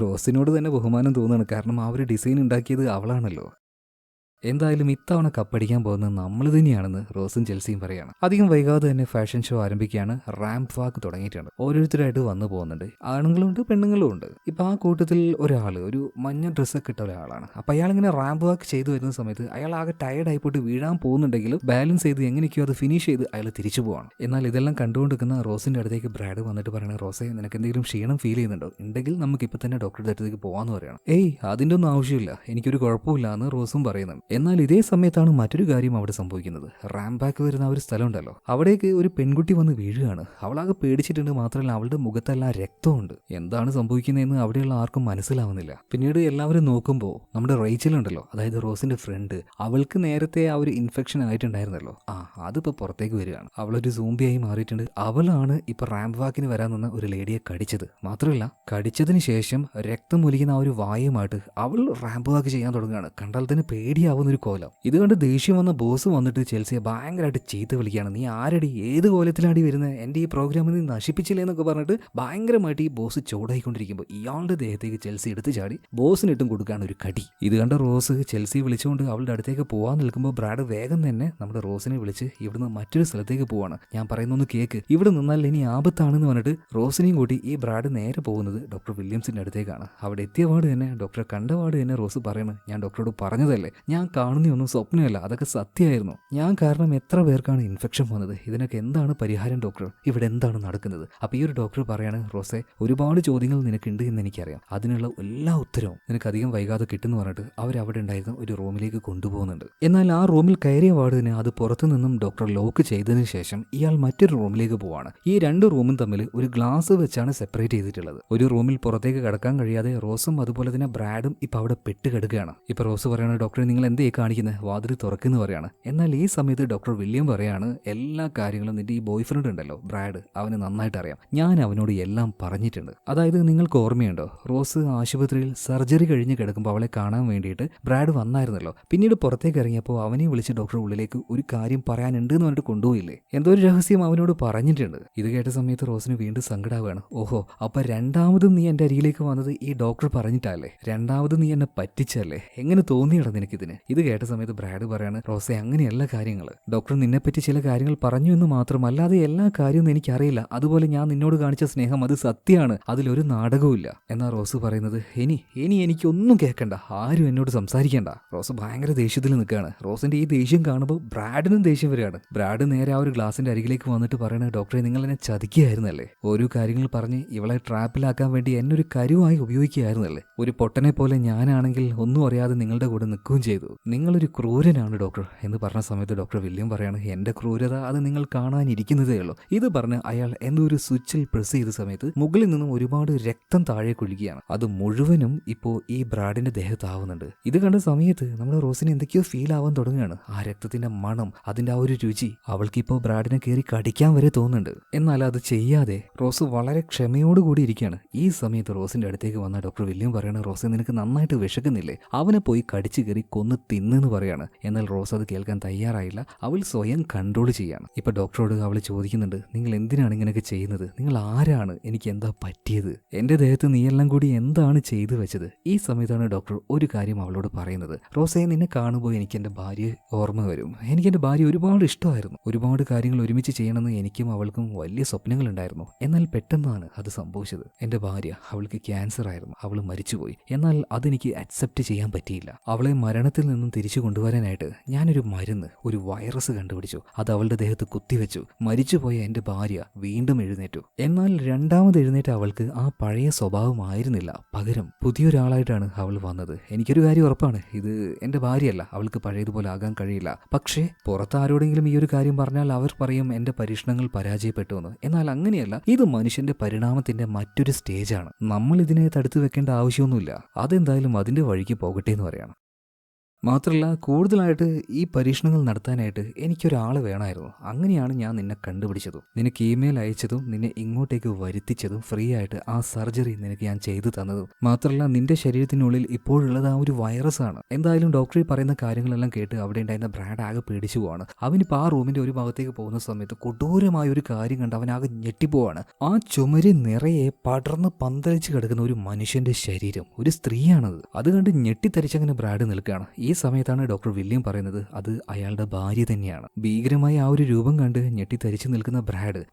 റോസിനോട് തന്നെ ബഹുമാനം തോന്നുകയാണ്. കാരണം ആ ഒരു ഡിസൈൻ ഉണ്ടാക്കിയത് അവളാണല്ലോ. എന്തായാലും ഇത്തവണ കപ്പടിക്കാൻ പോകുന്നത് നമ്മൾ തന്നെയാണെന്ന് റോസും ചെൽസിയും പറയാണ്. അധികം വൈകാതെ തന്നെ ഫാഷൻ ഷോ ആരംഭിക്കുകയാണ്. റാമ്പ് വാക്ക് തുടങ്ങിയിട്ടുണ്ട്. ഓരോരുത്തരായിട്ട് വന്നു പോകുന്നുണ്ട്. ആണുങ്ങളുണ്ട്, പെണ്ണുങ്ങളും ഉണ്ട്. ഇപ്പൊ ആ കൂട്ടത്തിൽ ഒരാള് ഒരു മഞ്ഞ ഡ്രസ്സൊക്കെ ഇട്ട ഒരാളാണ്. അപ്പൊ അയാളിങ്ങനെ റാമ്പ് വാക്ക് ചെയ്തു വരുന്ന സമയത്ത് അയാൾ ആകെ ടയർഡ് ആയിപ്പോട്ട് വീഴാൻ പോകുന്നുണ്ടെങ്കിലും ബാലൻസ് ചെയ്ത് എങ്ങനെയൊക്കെയോ അത് ഫിനിഷ് ചെയ്ത് അയാൾ തിരിച്ചു പോവാണ്. എന്നാൽ ഇതെല്ലാം കണ്ടുകൊണ്ടിരിക്കുന്ന റോസിന്റെ അടുത്തേക്ക് ബ്രാഡ് വന്നിട്ട് പറയണ, റോസെ നിനക്ക് എന്തെങ്കിലും ക്ഷീണം ഫീൽ ചെയ്യുന്നുണ്ടോ, ഉണ്ടെങ്കിൽ നമുക്ക് ഇപ്പൊ തന്നെ ഡോക്ടറുടെ അടുത്തേക്ക് പോകാന്ന് പറയണം. ഏയ് അതിന്റെ ഒന്നും ആവശ്യമില്ല, എനിക്കൊരു കുഴപ്പമില്ല എന്ന് റോസും പറയുന്നുണ്ട്. എന്നാൽ ഇതേ സമയത്താണ് മറ്റൊരു കാര്യം അവിടെ സംഭവിക്കുന്നത്. റാംബാക്ക് വരുന്ന ഒരു സ്ഥലം ഉണ്ടല്ലോ, അവിടേക്ക് ഒരു പെൺകുട്ടി വന്ന് വീഴുകയാണ്. അവളാകെ പേടിച്ചിട്ടുണ്ട്. മാത്രമല്ല അവളുടെ മുഖത്തെല്ലാം രക്തമുണ്ട്. എന്താണ് സംഭവിക്കുന്നതെന്ന് അവിടെയുള്ള ആർക്കും മനസ്സിലാവുന്നില്ല. പിന്നീട് എല്ലാവരും നോക്കുമ്പോൾ നമ്മുടെ റേച്ചൽ ഉണ്ടല്ലോ, അതായത് റോസിന്റെ ഫ്രണ്ട്, അവൾക്ക് നേരത്തെ ആ ഒരു ഇൻഫെക്ഷൻ ആയിട്ടുണ്ടായിരുന്നല്ലോ, അതിപ്പോ പുറത്തേക്ക് വരികയാണ്. അവളൊരു സോംബിയായി മാറിയിട്ടുണ്ട്. അവളാണ് ഇപ്പൊ റാമ്പ് വാക്കിന് വരാൻ നിന്ന ഒരു ലേഡിയെ കടിച്ചത്. മാത്രമല്ല കടിച്ചതിന് ശേഷം രക്തം ഒലിക്കുന്ന ആ ഒരു വായുമായിട്ട് അവൾ റാമ്പ് വാക്ക് ചെയ്യാൻ തുടങ്ങുകയാണ്. കണ്ടാൽ തന്നെ പേടിയാവുന്ന ഒരു കോലം. ഇത് കണ്ട് ദേഷ്യം വന്ന ബോസ് വന്നിട്ട് ചെൽസിയെ ഭയങ്കരമായിട്ട് ചീത്ത വിളിക്കുകയാണ്. നീ ആരടി, ഏത് കോലത്തിലാടി വരുന്നത്, എന്റെ ഈ പ്രോഗ്രാമിൽ നീ നശിപ്പിച്ചില്ലേ എന്നൊക്കെ പറഞ്ഞിട്ട് ഭയങ്കരമായിട്ട് ഈ ബോസ് ചൂടായിക്കൊണ്ടിരിക്കുമ്പോൾ ഇയാളുടെ ദേഹത്തേക്ക് ചെൽസി എടുത്ത് ചാടി ബോസിനിട്ടും കൊടുക്കുകയാണ് ഒരു കടി. ഇത് കണ്ട റോസ് ചെൽസി വിളിച്ചുകൊണ്ട് അവളുടെ അടുത്തേക്ക് പോകാൻ നിൽക്കുമ്പോൾ ബ്രാഡ് വേഗം തന്നെ നമ്മുടെ റോസിനെ വിളിച്ച് ഇവിടുന്ന് മറ്റൊരു സ്ഥലത്തേക്ക് പോവാണ്. ഞാൻ പറയുന്നൊന്ന് കേക്ക്, ഇവിടെ നിന്നാൽ ഇനി ആപത്താണെന്ന് പറഞ്ഞിട്ട് റോസിനെയും കൂട്ടി ഈ ബ്രാഡ് നേരെ പോകുന്നത് ഡോക്ടർ വില്യംസിന്റെ അടുത്തേക്കാണ്. അവിടെ എത്തിയപാട് തന്നെ ഡോക്ടറെ കണ്ടപാട് തന്നെ റോസ് പറയുന്നത്, ഞാൻ ഡോക്ടറോട് പറഞ്ഞതല്ലേ, ഞാൻ കാണുന്നൊന്നും സ്വപ്നമല്ല, അതൊക്കെ സത്യമായിരുന്നു. ഞാൻ കാരണം എത്ര പേർക്കാണ് ഇൻഫെക്ഷൻ വന്നത്, ഇതിനൊക്കെ എന്താണ് പരിഹാരം ഡോക്ടർ, ഇവിടെ എന്താണ് നടക്കുന്നത്? അപ്പൊ ഈ ഒരു ഡോക്ടർ പറയാണ്, റോസെ ഒരുപാട് ചോദ്യങ്ങൾ നിനക്കുണ്ട് എന്ന് എനിക്കറിയാം, അതിനുള്ള എല്ലാ ഉത്തരവും നിനക്ക് അധികം വൈകാതെ കിട്ടുമെന്ന് പറഞ്ഞിട്ട് അവരവിടെ ഉണ്ടായിരുന്ന ഒരു റൂമിലേക്ക് കൊണ്ടുപോകുന്നുണ്ട്. എന്നാൽ ആ റൂമിൽ കയറിയ പാട് തന്നെ അത് പുറത്തു നിന്നും ഡോക്ടർ ലോക്ക് ചെയ്തതിനു ശേഷം ഇയാൾ മറ്റൊരു റൂമിലേക്ക് പോവാണ്. ഈ 2 റൂമും തമ്മിൽ ഒരു ഗ്ലാസ് വെച്ചാണ് സെപ്പറേറ്റ് ചെയ്തിട്ടുള്ളത്. ഒരു റൂമിൽ പുറത്തേക്ക് കടക്കാൻ കഴിയാതെ റോസും അതുപോലെ തന്നെ ബ്രാഡും ഇപ്പൊ അവിടെ പെട്ട് കിടക്കുകയാണ്. ഇപ്പൊ റോസ് പറയാണ്, ഡോക്ടർ നിങ്ങൾ എന്തേ കാണിക്കുന്നത്, വാതിൽ തുറക്കുന്നു പറയാണ്. എന്നാൽ ഈ സമയത്ത് ഡോക്ടർ വില്യം പറയാണ്, എല്ലാ കാര്യങ്ങളും നിന്റെ ഈ ബോയ് ഫ്രണ്ട് ഉണ്ടല്ലോ ബ്രാഡ്, അവന് നന്നായിട്ട് അറിയാം. ഞാൻ അവനോട് എല്ലാം പറഞ്ഞിട്ടുണ്ട്. അതായത് നിങ്ങൾക്ക് ഓർമ്മയുണ്ടോ, റോസ് ആശുപത്രിയിൽ സർജറി കഴിഞ്ഞ് കിടക്കുമ്പോൾ അവളെ കാണാൻ വേണ്ടിയിട്ട് ബ്രാഡ് വന്നായിരുന്നല്ലോ. പിന്നീട് പുറത്തേക്ക് ഇറങ്ങിയപ്പോൾ അവനെ വിളിച്ച് ഡോക്ടർ ഉള്ളിലേക്ക് ഒരു കാര്യം പറയാനുണ്ട് എന്ന് പറഞ്ഞിട്ട് കൊണ്ടുപോയില്ലേ. എന്തോ ഒരു രഹസ്യം അവനോട് പറഞ്ഞിട്ടുണ്ട്. ഇത് കേട്ട സമയത്ത് റോസിന് വീണ്ടും സങ്കടാവുകയാണ്. ഓഹോ, അപ്പൊ രണ്ടാമതും നീ എന്റെ അരികിലേക്ക് വന്നത് ഈ ഡോക്ടർ പറഞ്ഞിട്ടല്ലേ? രണ്ടാമതും നീ എന്നെ പറ്റിച്ചല്ലേ? എങ്ങനെ തോന്നിയിട നിനക്കിതിന്? ഇത് കേട്ട സമയത്ത് ബ്രാഡ് പറയാണ്, റോസെ അങ്ങനെയല്ല കാര്യങ്ങൾ. ഡോക്ടർ നിന്നെപ്പറ്റി ചില കാര്യങ്ങൾ പറഞ്ഞു എന്ന് മാത്രം, അല്ലാതെ എല്ലാ കാര്യവും എനിക്കറിയില്ല. അതുപോലെ ഞാൻ നിന്നോട് കാണിച്ച സ്നേഹം അത് സത്യമാണ്, അതിലൊരു നാടകവുമില്ല. എന്നാ റോസ് പറയുന്നത്, ഇനി എനിക്കൊന്നും കേൾക്കണ്ട, ആരും എന്നോട് സംസാരിക്കണ്ട. റോസ് ഭയങ്കര ദേഷ്യത്തിൽ നിൽക്കുകയാണ്. റോസിന്റെ ഈ ദേഷ്യം കാണുമ്പോൾ ബ്രാഡിനും ദേഷ്യം വരികയാണ്. ബ്രാഡ് നേരെ ആ ഒരു ഗ്ലാസിന്റെ അരികിലേക്ക് വന്നിട്ട് പറയണ, ഡോക്ടറെ നിങ്ങൾ എന്നെ ചതിക്കുകയായിരുന്നല്ലേ? ഓരോ കാര്യങ്ങൾ പറഞ്ഞ് ഇവളെ ട്രാപ്പിലാക്കാൻ വേണ്ടി എന്നെ ഒരു കരുവായി ഉപയോഗിക്കുകയായിരുന്നല്ലേ? ഒരു പൊട്ടനെ പോലെ ഞാനാണെങ്കിൽ ഒന്നും അറിയാതെ നിങ്ങളുടെ കൂടെ നിൽക്കുകയും ചെയ്തു. നിങ്ങളൊരു ക്രൂരനാണ് ഡോക്ടർ എന്ന് പറഞ്ഞ സമയത്ത് ഡോക്ടർ വില്യം പറയാണ്, എന്റെ ക്രൂരത അത് നിങ്ങൾ കാണാനിരിക്കുന്നതേ ഉള്ളൂ. ഇത് പറഞ്ഞ് അയാൾ എന്തോ ഒരു സ്വിച്ചിൽ പ്രസ് ചെയ്ത സമയത്ത് മുകളിൽ നിന്നും ഒരുപാട് രക്തം താഴെ കൊള്ളുകയാണ്. അത് മുഴുവനും ഇപ്പോ ഈ ബ്രാഡിന്റെ ദേഹത്താവുന്നുണ്ട്. ഇത് കണ്ട സമയത്ത് നമ്മുടെ റോസിന് എന്തൊക്കെയോ ഫീൽ ആവാൻ തുടങ്ങുകയാണ്. ആ രക്തത്തിന്റെ മണം, അതിന്റെ ആ ഒരു രുചി, അവൾക്കിപ്പോ ബ്രാഡിനെ കയറി കടിക്കാൻ വരെ തോന്നുന്നുണ്ട്. എന്നാൽ അത് ചെയ്യാതെ റോസ് വളരെ ക്ഷമയോടുകൂടി ഇരിക്കുകയാണ്. ഈ സമയത്ത് റോസിന്റെ അടുത്തേക്ക് വന്ന ഡോക്ടർ വില്യം പറയണ, റോസ് നിനക്ക് നന്നായിട്ട് വിശക്കുന്നില്ലേ? അവനെ പോയി കടിച്ചു കയറി കൊന്ന് തിന്നെന്ന് പറയാണ്. എന്നാൽ റോസ് അത് കേൾക്കാൻ തയ്യാറായില്ല. അവൾ സ്വയം കൺട്രോൾ ചെയ്യാണ്. ഇപ്പൊ ഡോക്ടറോട് അവൾ ചോദിക്കുന്നുണ്ട്, നിങ്ങൾ എന്തിനാണ് ഇങ്ങനെയൊക്കെ ചെയ്യുന്നത്? നിങ്ങൾ ആരാണ്? എനിക്ക് എന്താ പറ്റിയത്? എന്റെ ദേഹത്ത് നീയെല്ലാം കൂടി എന്താണ് ചെയ്തു വെച്ചത്? ഈ സമയത്താണ് ഡോക്ടർ ഒരു കാര്യം അവളോട് പറയുന്നത്, റോസയെ നിന്നെ കാണുമ്പോൾ എനിക്ക് എന്റെ ഭാര്യയെ ഓർമ്മ വരും. എനിക്ക് എന്റെ ഭാര്യ ഒരുപാട് ഇഷ്ടമായിരുന്നു. ഒരുപാട് കാര്യങ്ങൾ ഒരുമിച്ച് ചെയ്യണമെന്ന് എനിക്കും അവൾക്കും വലിയ സ്വപ്നങ്ങൾ ഉണ്ടായിരുന്നു. എന്നാൽ പെട്ടെന്നാണ് അത് സംഭവിച്ചത്. എന്റെ ഭാര്യ, അവൾക്ക് ക്യാൻസർ ആയിരുന്നു. അവൾ മരിച്ചുപോയി. എന്നാൽ അതെനിക്ക് അക്സെപ്റ്റ് ചെയ്യാൻ പറ്റിയില്ല. അവളെ മരണത്തിൽ നിന്നും തിരിച്ചു കൊണ്ടുവരാനായിട്ട് ഞാനൊരു മരുന്ന്, ഒരു വൈറസ് കണ്ടുപിടിച്ചു. അത് അവളുടെ ദേഹത്ത് കുത്തിവെച്ചു. മരിച്ചുപോയ എന്റെ ഭാര്യ വീണ്ടും എഴുന്നേറ്റു. എന്നാൽ രണ്ടാമത് എഴുന്നേറ്റ അവൾക്ക് ആ പഴയ സ്വഭാവമായിരുന്നില്ല. പകരം പുതിയൊരാളായിട്ടാണ് അവൾ വന്നത്. എനിക്കൊരു കാര്യം ഉറപ്പാണ്, ഇത് എന്റെ ഭാര്യയല്ല. അവൾക്ക് പഴയതുപോലെ ആകാൻ കഴിയില്ല. പക്ഷേ പുറത്താരോടെങ്കിലും ഈ ഒരു കാര്യം പറഞ്ഞാൽ അവർ പറയും എന്റെ പരീക്ഷണങ്ങൾ പരാജയപ്പെട്ടു എന്ന്. എന്നാൽ അങ്ങനെയല്ല, ഇത് മനുഷ്യന്റെ പരിണാമത്തിന്റെ മറ്റൊരു സ്റ്റേജാണ്. നമ്മൾ ഇതിനെ തടുത്തു വെക്കേണ്ട ആവശ്യമൊന്നുമില്ല. അതെന്തായാലും അതിന്റെ വഴിക്ക് പോകട്ടെ എന്ന് പറയാണ്. മാത്രമല്ല, കൂടുതലായിട്ട് ഈ പരീക്ഷണങ്ങൾ നടത്താനായിട്ട് എനിക്കൊരാളെ വേണമായിരുന്നു. അങ്ങനെയാണ് ഞാൻ നിന്നെ കണ്ടുപിടിച്ചതും നിനക്ക് ഇമെയിൽ അയച്ചതും നിന്നെ ഇങ്ങോട്ടേക്ക് വരുത്തിച്ചതും ഫ്രീ ആയിട്ട് ആ സർജറി നിനക്ക് ഞാൻ ചെയ്തു തന്നതും. മാത്രമല്ല, നിന്റെ ശരീരത്തിനുള്ളിൽ ഇപ്പോഴുള്ളത് ആ ഒരു വൈറസ് ആണ്. എന്തായാലും ഡോക്ടർ പറയുന്ന കാര്യങ്ങളെല്ലാം കേട്ട് അവിടെ ഉണ്ടായിരുന്ന ബ്രാഡ് ആകെ പേടിച്ചു പോവാണ്. അവനിപ്പോൾ ആ റൂമിന്റെ ഒരു ഭാഗത്തേക്ക് പോകുന്ന സമയത്ത് കൊടൂരമായ ഒരു കാര്യം കണ്ട് അവനാകെ ഞെട്ടിപ്പോവാണ്. ആ ചുമര് നിറയെ പടർന്ന് പന്തലിച്ച് കിടക്കുന്ന ഒരു മനുഷ്യന്റെ ശരീരം, ഒരു സ്ത്രീയാണത്. അത് കണ്ട് ഞെട്ടിത്തരിച്ചങ്ങനെ ബ്രാഡ് നിൽക്കുകയാണ്. ഈ സമയത്താണ് ഡോക്ടർ വില്യം പറയുന്നത് അത് അയാളുടെ ഭാര്യ തന്നെയാണ്. ഭീകരമായ ആ ഒരു രൂപം കണ്ട് ഞെട്ടിത്തരിച്ചു നിൽക്കുന്ന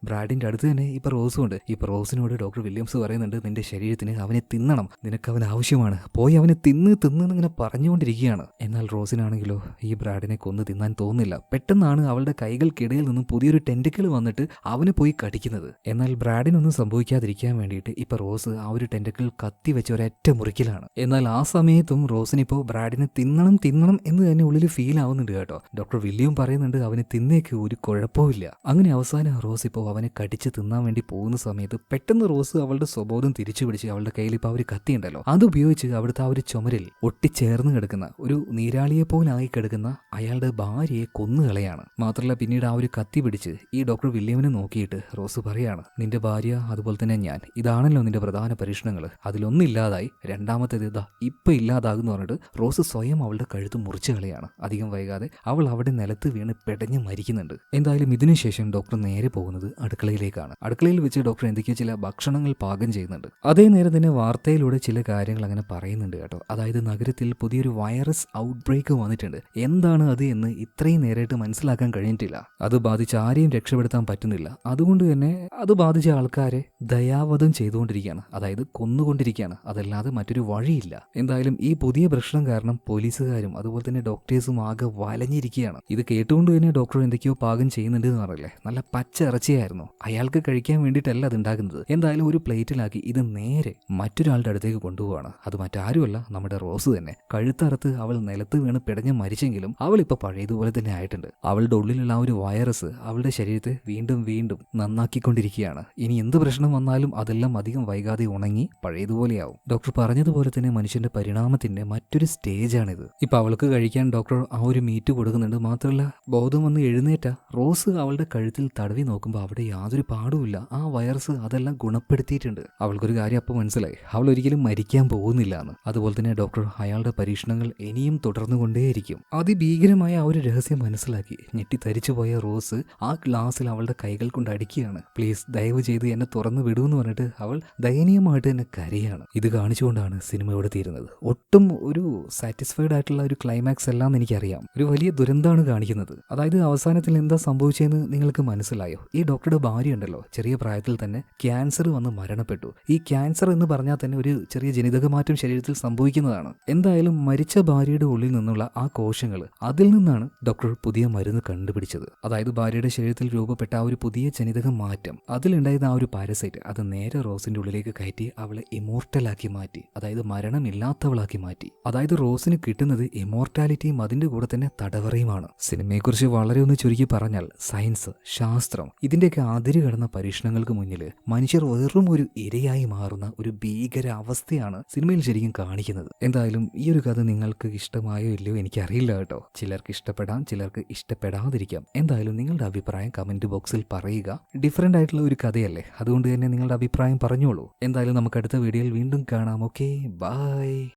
ബ്രാഡിന്റെ അടുത്ത് തന്നെ ഇപ്പൊ റോസും ഉണ്ട്. ഇപ്പൊ റോസിനോട് ഡോക്ടർ വില്യംസ് പറയുന്നുണ്ട്, നിന്റെ ശരീരത്തിന് അവനെ തിന്നണം, നിനക്ക് അവൻ ആവശ്യമാണ്, പോയി അവനെ തിന്നിങ്ങനെ പറഞ്ഞുകൊണ്ടിരിക്കുകയാണ്. എന്നാൽ റോസിനാണെങ്കിലോ ഈ ബ്രാഡിനെ കൊന്നു തിന്നാൻ തോന്നില്ല. പെട്ടെന്നാണ് അവളുടെ കൈകൾക്കിടയിൽ നിന്നും പുതിയൊരു ടെന്റക്കിൾ വന്നിട്ട് അവനെ പോയി കടിക്കുന്നത്. എന്നാൽ ബ്രാഡിനൊന്നും സംഭവിക്കാതിരിക്കാൻ വേണ്ടിയിട്ട് ഇപ്പൊ റോസ് ആ ഒരു ടെന്റക്കിൾ കത്തി വെച്ച ഒരൊറ്റ മുറിക്കലാണ്. എന്നാൽ ആ സമയത്തും റോസിനിപ്പോ ബ്രാഡിനെ തിന്നണം എന്ന് തന്നെ ഉള്ളിൽ ഫീൽ ആവുന്നുണ്ട് കേട്ടോ. ഡോക്ടർ വില്യം പറയുന്നുണ്ട് അവന് തിന്നേക്ക് ഒരു കുഴപ്പമില്ല. അങ്ങനെ അവസാനം റോസ് ഇപ്പോൾ അവനെ കടിച്ച് തിന്നാൻ വേണ്ടി പോകുന്ന സമയത്ത് പെട്ടെന്ന് റോസ് അവളുടെ സ്വബോധം തിരിച്ചു പിടിച്ച് അവളുടെ കയ്യിൽ ഇപ്പോൾ ആ ഒരു കത്തി ഉണ്ടല്ലോ അതുപയോഗിച്ച് അവിടുത്തെ ആ ഒരു ചുമരിൽ ഒട്ടിച്ചേർന്ന് കിടക്കുന്ന ഒരു നീരാളിയെ പോലായി കിടക്കുന്ന അയാളുടെ ഭാര്യയെ കൊന്നുകളയാണ്. മാത്രമല്ല, പിന്നീട് ആ ഒരു കത്തി പിടിച്ച് ഈ ഡോക്ടർ വില്യമിനെ നോക്കിയിട്ട് റോസ് പറയാണ്, നിന്റെ ഭാര്യ അതുപോലെ തന്നെ ഞാൻ, ഇതാണല്ലോ നിന്റെ പ്രധാന പരീക്ഷണങ്ങൾ. അതിലൊന്നില്ലാതായി, രണ്ടാമത്തേത് ഇതാ ഇപ്പൊ ഇല്ലാതാകുന്നു പറഞ്ഞിട്ട് റോസ് സ്വയം അവളുടെ കഴുത്ത് മുറിച്ചു കളയാണ്. അധികം വൈകാതെ അവൾ അവിടെ നിലത്ത് വീണ് പെടഞ്ഞ് മരിക്കുന്നുണ്ട്. എന്തായാലും ഇതിനുശേഷം ഡോക്ടർ നേരെ പോകുന്നത് അടുക്കളയിലേക്കാണ്. അടുക്കളയിൽ വെച്ച് ഡോക്ടർ എന്തൊക്കെയോ ചില ഭക്ഷണങ്ങൾ പാകം ചെയ്യുന്നുണ്ട്. അതേ നേരം തന്നെ വാർത്തയിലൂടെ ചില കാര്യങ്ങൾ അങ്ങനെ പറയുന്നുണ്ട് കേട്ടോ. അതായത് നഗരത്തിൽ പുതിയൊരു വൈറസ് ഔട്ട് ബ്രേക്ക് വന്നിട്ടുണ്ട്. എന്താണ് അത് എന്ന് ഇത്രയും നേരായിട്ട് മനസ്സിലാക്കാൻ കഴിഞ്ഞിട്ടില്ല. അത് ബാധിച്ച ആരെയും രക്ഷപ്പെടുത്താൻ പറ്റുന്നില്ല. അതുകൊണ്ട് തന്നെ അത് ബാധിച്ച ആൾക്കാരെ ദയാവധം ചെയ്തുകൊണ്ടിരിക്കുകയാണ്, അതായത് കൊന്നുകൊണ്ടിരിക്കുകയാണ്. അതല്ലാതെ മറ്റൊരു വഴിയില്ല. എന്തായാലും ഈ പുതിയ പ്രശ്നം കാരണം പോലീസുകാരും അതുപോലെ തന്നെ ഡോക്ടേഴ്സും ആകെ വലഞ്ഞിരിക്കുകയാണ്. ഇത് കേട്ടുകൊണ്ട് തന്നെ ഡോക്ടർ എന്തൊക്കെയോ പാകം ചെയ്യുന്നുണ്ട് എന്ന് പറയില്ലേ. നല്ല പച്ച ഇറച്ചിയായിരുന്നു. അയാൾക്ക് കഴിക്കാൻ വേണ്ടിയിട്ടല്ല അത് ഉണ്ടാക്കുന്നത്. എന്തായാലും ഒരു പ്ലേറ്റിലാക്കി ഇത് നേരെ മറ്റൊരാളുടെ അടുത്തേക്ക് കൊണ്ടുപോവാണ്. അത് മറ്റാരുമല്ല, നമ്മുടെ റോസ് തന്നെ. കഴുത്തറുത്ത് അവൾ നിലത്ത് വീണ് പിടഞ്ഞ് മരിച്ചെങ്കിലും അവൾ ഇപ്പൊ പഴയതുപോലെ തന്നെ ആയിട്ടുണ്ട്. അവളുടെ ഉള്ളിലുള്ള ആ ഒരു വൈറസ് അവളുടെ ശരീരത്തെ വീണ്ടും വീണ്ടും നന്നാക്കിക്കൊണ്ടിരിക്കുകയാണ്. ഇനി എന്ത് പ്രശ്നം വന്നാലും അതെല്ലാം അധികം വൈകാതെ ഉണങ്ങി പഴയതുപോലെയാവും. ഡോക്ടർ പറഞ്ഞതുപോലെ തന്നെ മനുഷ്യന്റെ പരിണാമത്തിന്റെ മറ്റൊരു സ്റ്റേജാണിത്. ഇപ്പൊ അപ്പോൾ അവൾക്ക് കഴിക്കാൻ ഡോക്ടർ ആ ഒരു മീറ്റ് കൊടുക്കുന്നുണ്ട്. മാത്രമല്ല ബോധം വന്ന് എഴുന്നേറ്റ റോസ് അവളുടെ കഴുത്തിൽ തടവി നോക്കുമ്പോൾ അവിടെ യാതൊരു പാടുമില്ല. ആ വൈറസ് അതെല്ലാം ഗുണപ്പെടുത്തിയിട്ടുണ്ട്. അവൾക്കൊരു കാര്യം അപ്പോൾ മനസ്സിലായി, അവൾ ഒരിക്കലും മരിക്കാൻ പോകുന്നില്ല എന്ന്. അതുപോലെ തന്നെ ഡോക്ടർ അയാളുടെ പരീക്ഷണങ്ങൾ ഇനിയും തുടർന്നുകൊണ്ടേയിരിക്കും. അതിഭീകരമായ ആ ഒരു രഹസ്യം മനസ്സിലാക്കി ഞെട്ടിത്തരിച്ചുപോയ റോസ് ആ ഗ്ലാസ്സിൽ അവളുടെ കൈകൾ കൊണ്ട് അടിക്കുകയാണ്. പ്ലീസ് ദയവ് ചെയ്ത് എന്നെ തുറന്നു വിടുമെന്ന് പറഞ്ഞിട്ട് അവൾ ദയനീയമായിട്ട് തന്നെ കരയാണ്. ഇത് കാണിച്ചുകൊണ്ടാണ് സിനിമയോട് തീരുന്നത്. ഒട്ടും ഒരു സാറ്റിസ്ഫൈഡ് ആയിട്ടുള്ള ഒരു ക്ലൈമാക്സ് എല്ലാം എനിക്കറിയാം. ഒരു വലിയ ദുരന്തമാണ് കാണിക്കുന്നത്. അതായത് അവസാനത്തിൽ എന്താ സംഭവിച്ചതെന്ന് നിങ്ങൾക്ക് മനസ്സിലായോ? ഈ ഡോക്ടറുടെ ഭാര്യ ഉണ്ടല്ലോ, ചെറിയ പ്രായത്തിൽ തന്നെ ക്യാൻസർ വന്ന് മരണപ്പെട്ടു. ഈ ക്യാൻസർ എന്ന് പറഞ്ഞാൽ തന്നെ ഒരു ചെറിയ ജനിതക മാറ്റം ശരീരത്തിൽ സംഭവിക്കുന്നതാണ്. എന്തായാലും മരിച്ച ഭാര്യയുടെ ഉള്ളിൽ നിന്നുള്ള ആ കോശങ്ങൾ, അതിൽ നിന്നാണ് ഡോക്ടർ പുതിയ മരുന്ന് കണ്ടുപിടിച്ചത്. അതായത് ഭാര്യയുടെ ശരീരത്തിൽ രൂപപ്പെട്ട ആ ഒരു പുതിയ ജനിതക മാറ്റം, അതിലുണ്ടായിരുന്ന ആ ഒരു പാരസൈറ്റ് അത് നേരെ റോസിന്റെ ഉള്ളിലേക്ക് കയറ്റി അവളെ ഇമോർട്ടലാക്കി മാറ്റി. അതായത് മരണമില്ലാത്തവളാക്കി മാറ്റി. അതായത് റോസിന് കിട്ടുന്നത് ഇമോർട്ടാലിറ്റിയും അതിന്റെ കൂടെ തന്നെ തടവറയുമാണ്. സിനിമയെക്കുറിച്ച് വളരെ ഒന്ന് ചുരുക്കി പറഞ്ഞാൽ സയൻസ്, ശാസ്ത്രം, ഇതിന്റെയൊക്കെ അതിര് കടന്ന പരീക്ഷണങ്ങൾക്ക് മുന്നിൽ മനുഷ്യർ വെറും ഒരു ഇരയായി മാറുന്ന ഒരു ഭീകര അവസ്ഥയാണ് സിനിമയിൽ ശരിക്കും കാണിക്കുന്നത്. എന്തായാലും ഈ ഒരു കഥ നിങ്ങൾക്ക് ഇഷ്ടമായോ ഇല്ലയോ എനിക്കറിയില്ല കേട്ടോ. ചിലർക്ക് ഇഷ്ടപ്പെടാം, ചിലർക്ക് ഇഷ്ടപ്പെടാതിരിക്കാം. എന്തായാലും നിങ്ങളുടെ അഭിപ്രായം കമന്റ് ബോക്സിൽ പറയുക. ഡിഫറെന്റ് ആയിട്ടുള്ള ഒരു കഥയല്ലേ, അതുകൊണ്ട് തന്നെ നിങ്ങളുടെ അഭിപ്രായം പറഞ്ഞോളൂ. എന്തായാലും നമുക്ക് അടുത്ത വീഡിയോയിൽ വീണ്ടും കാണാം. Okay, by.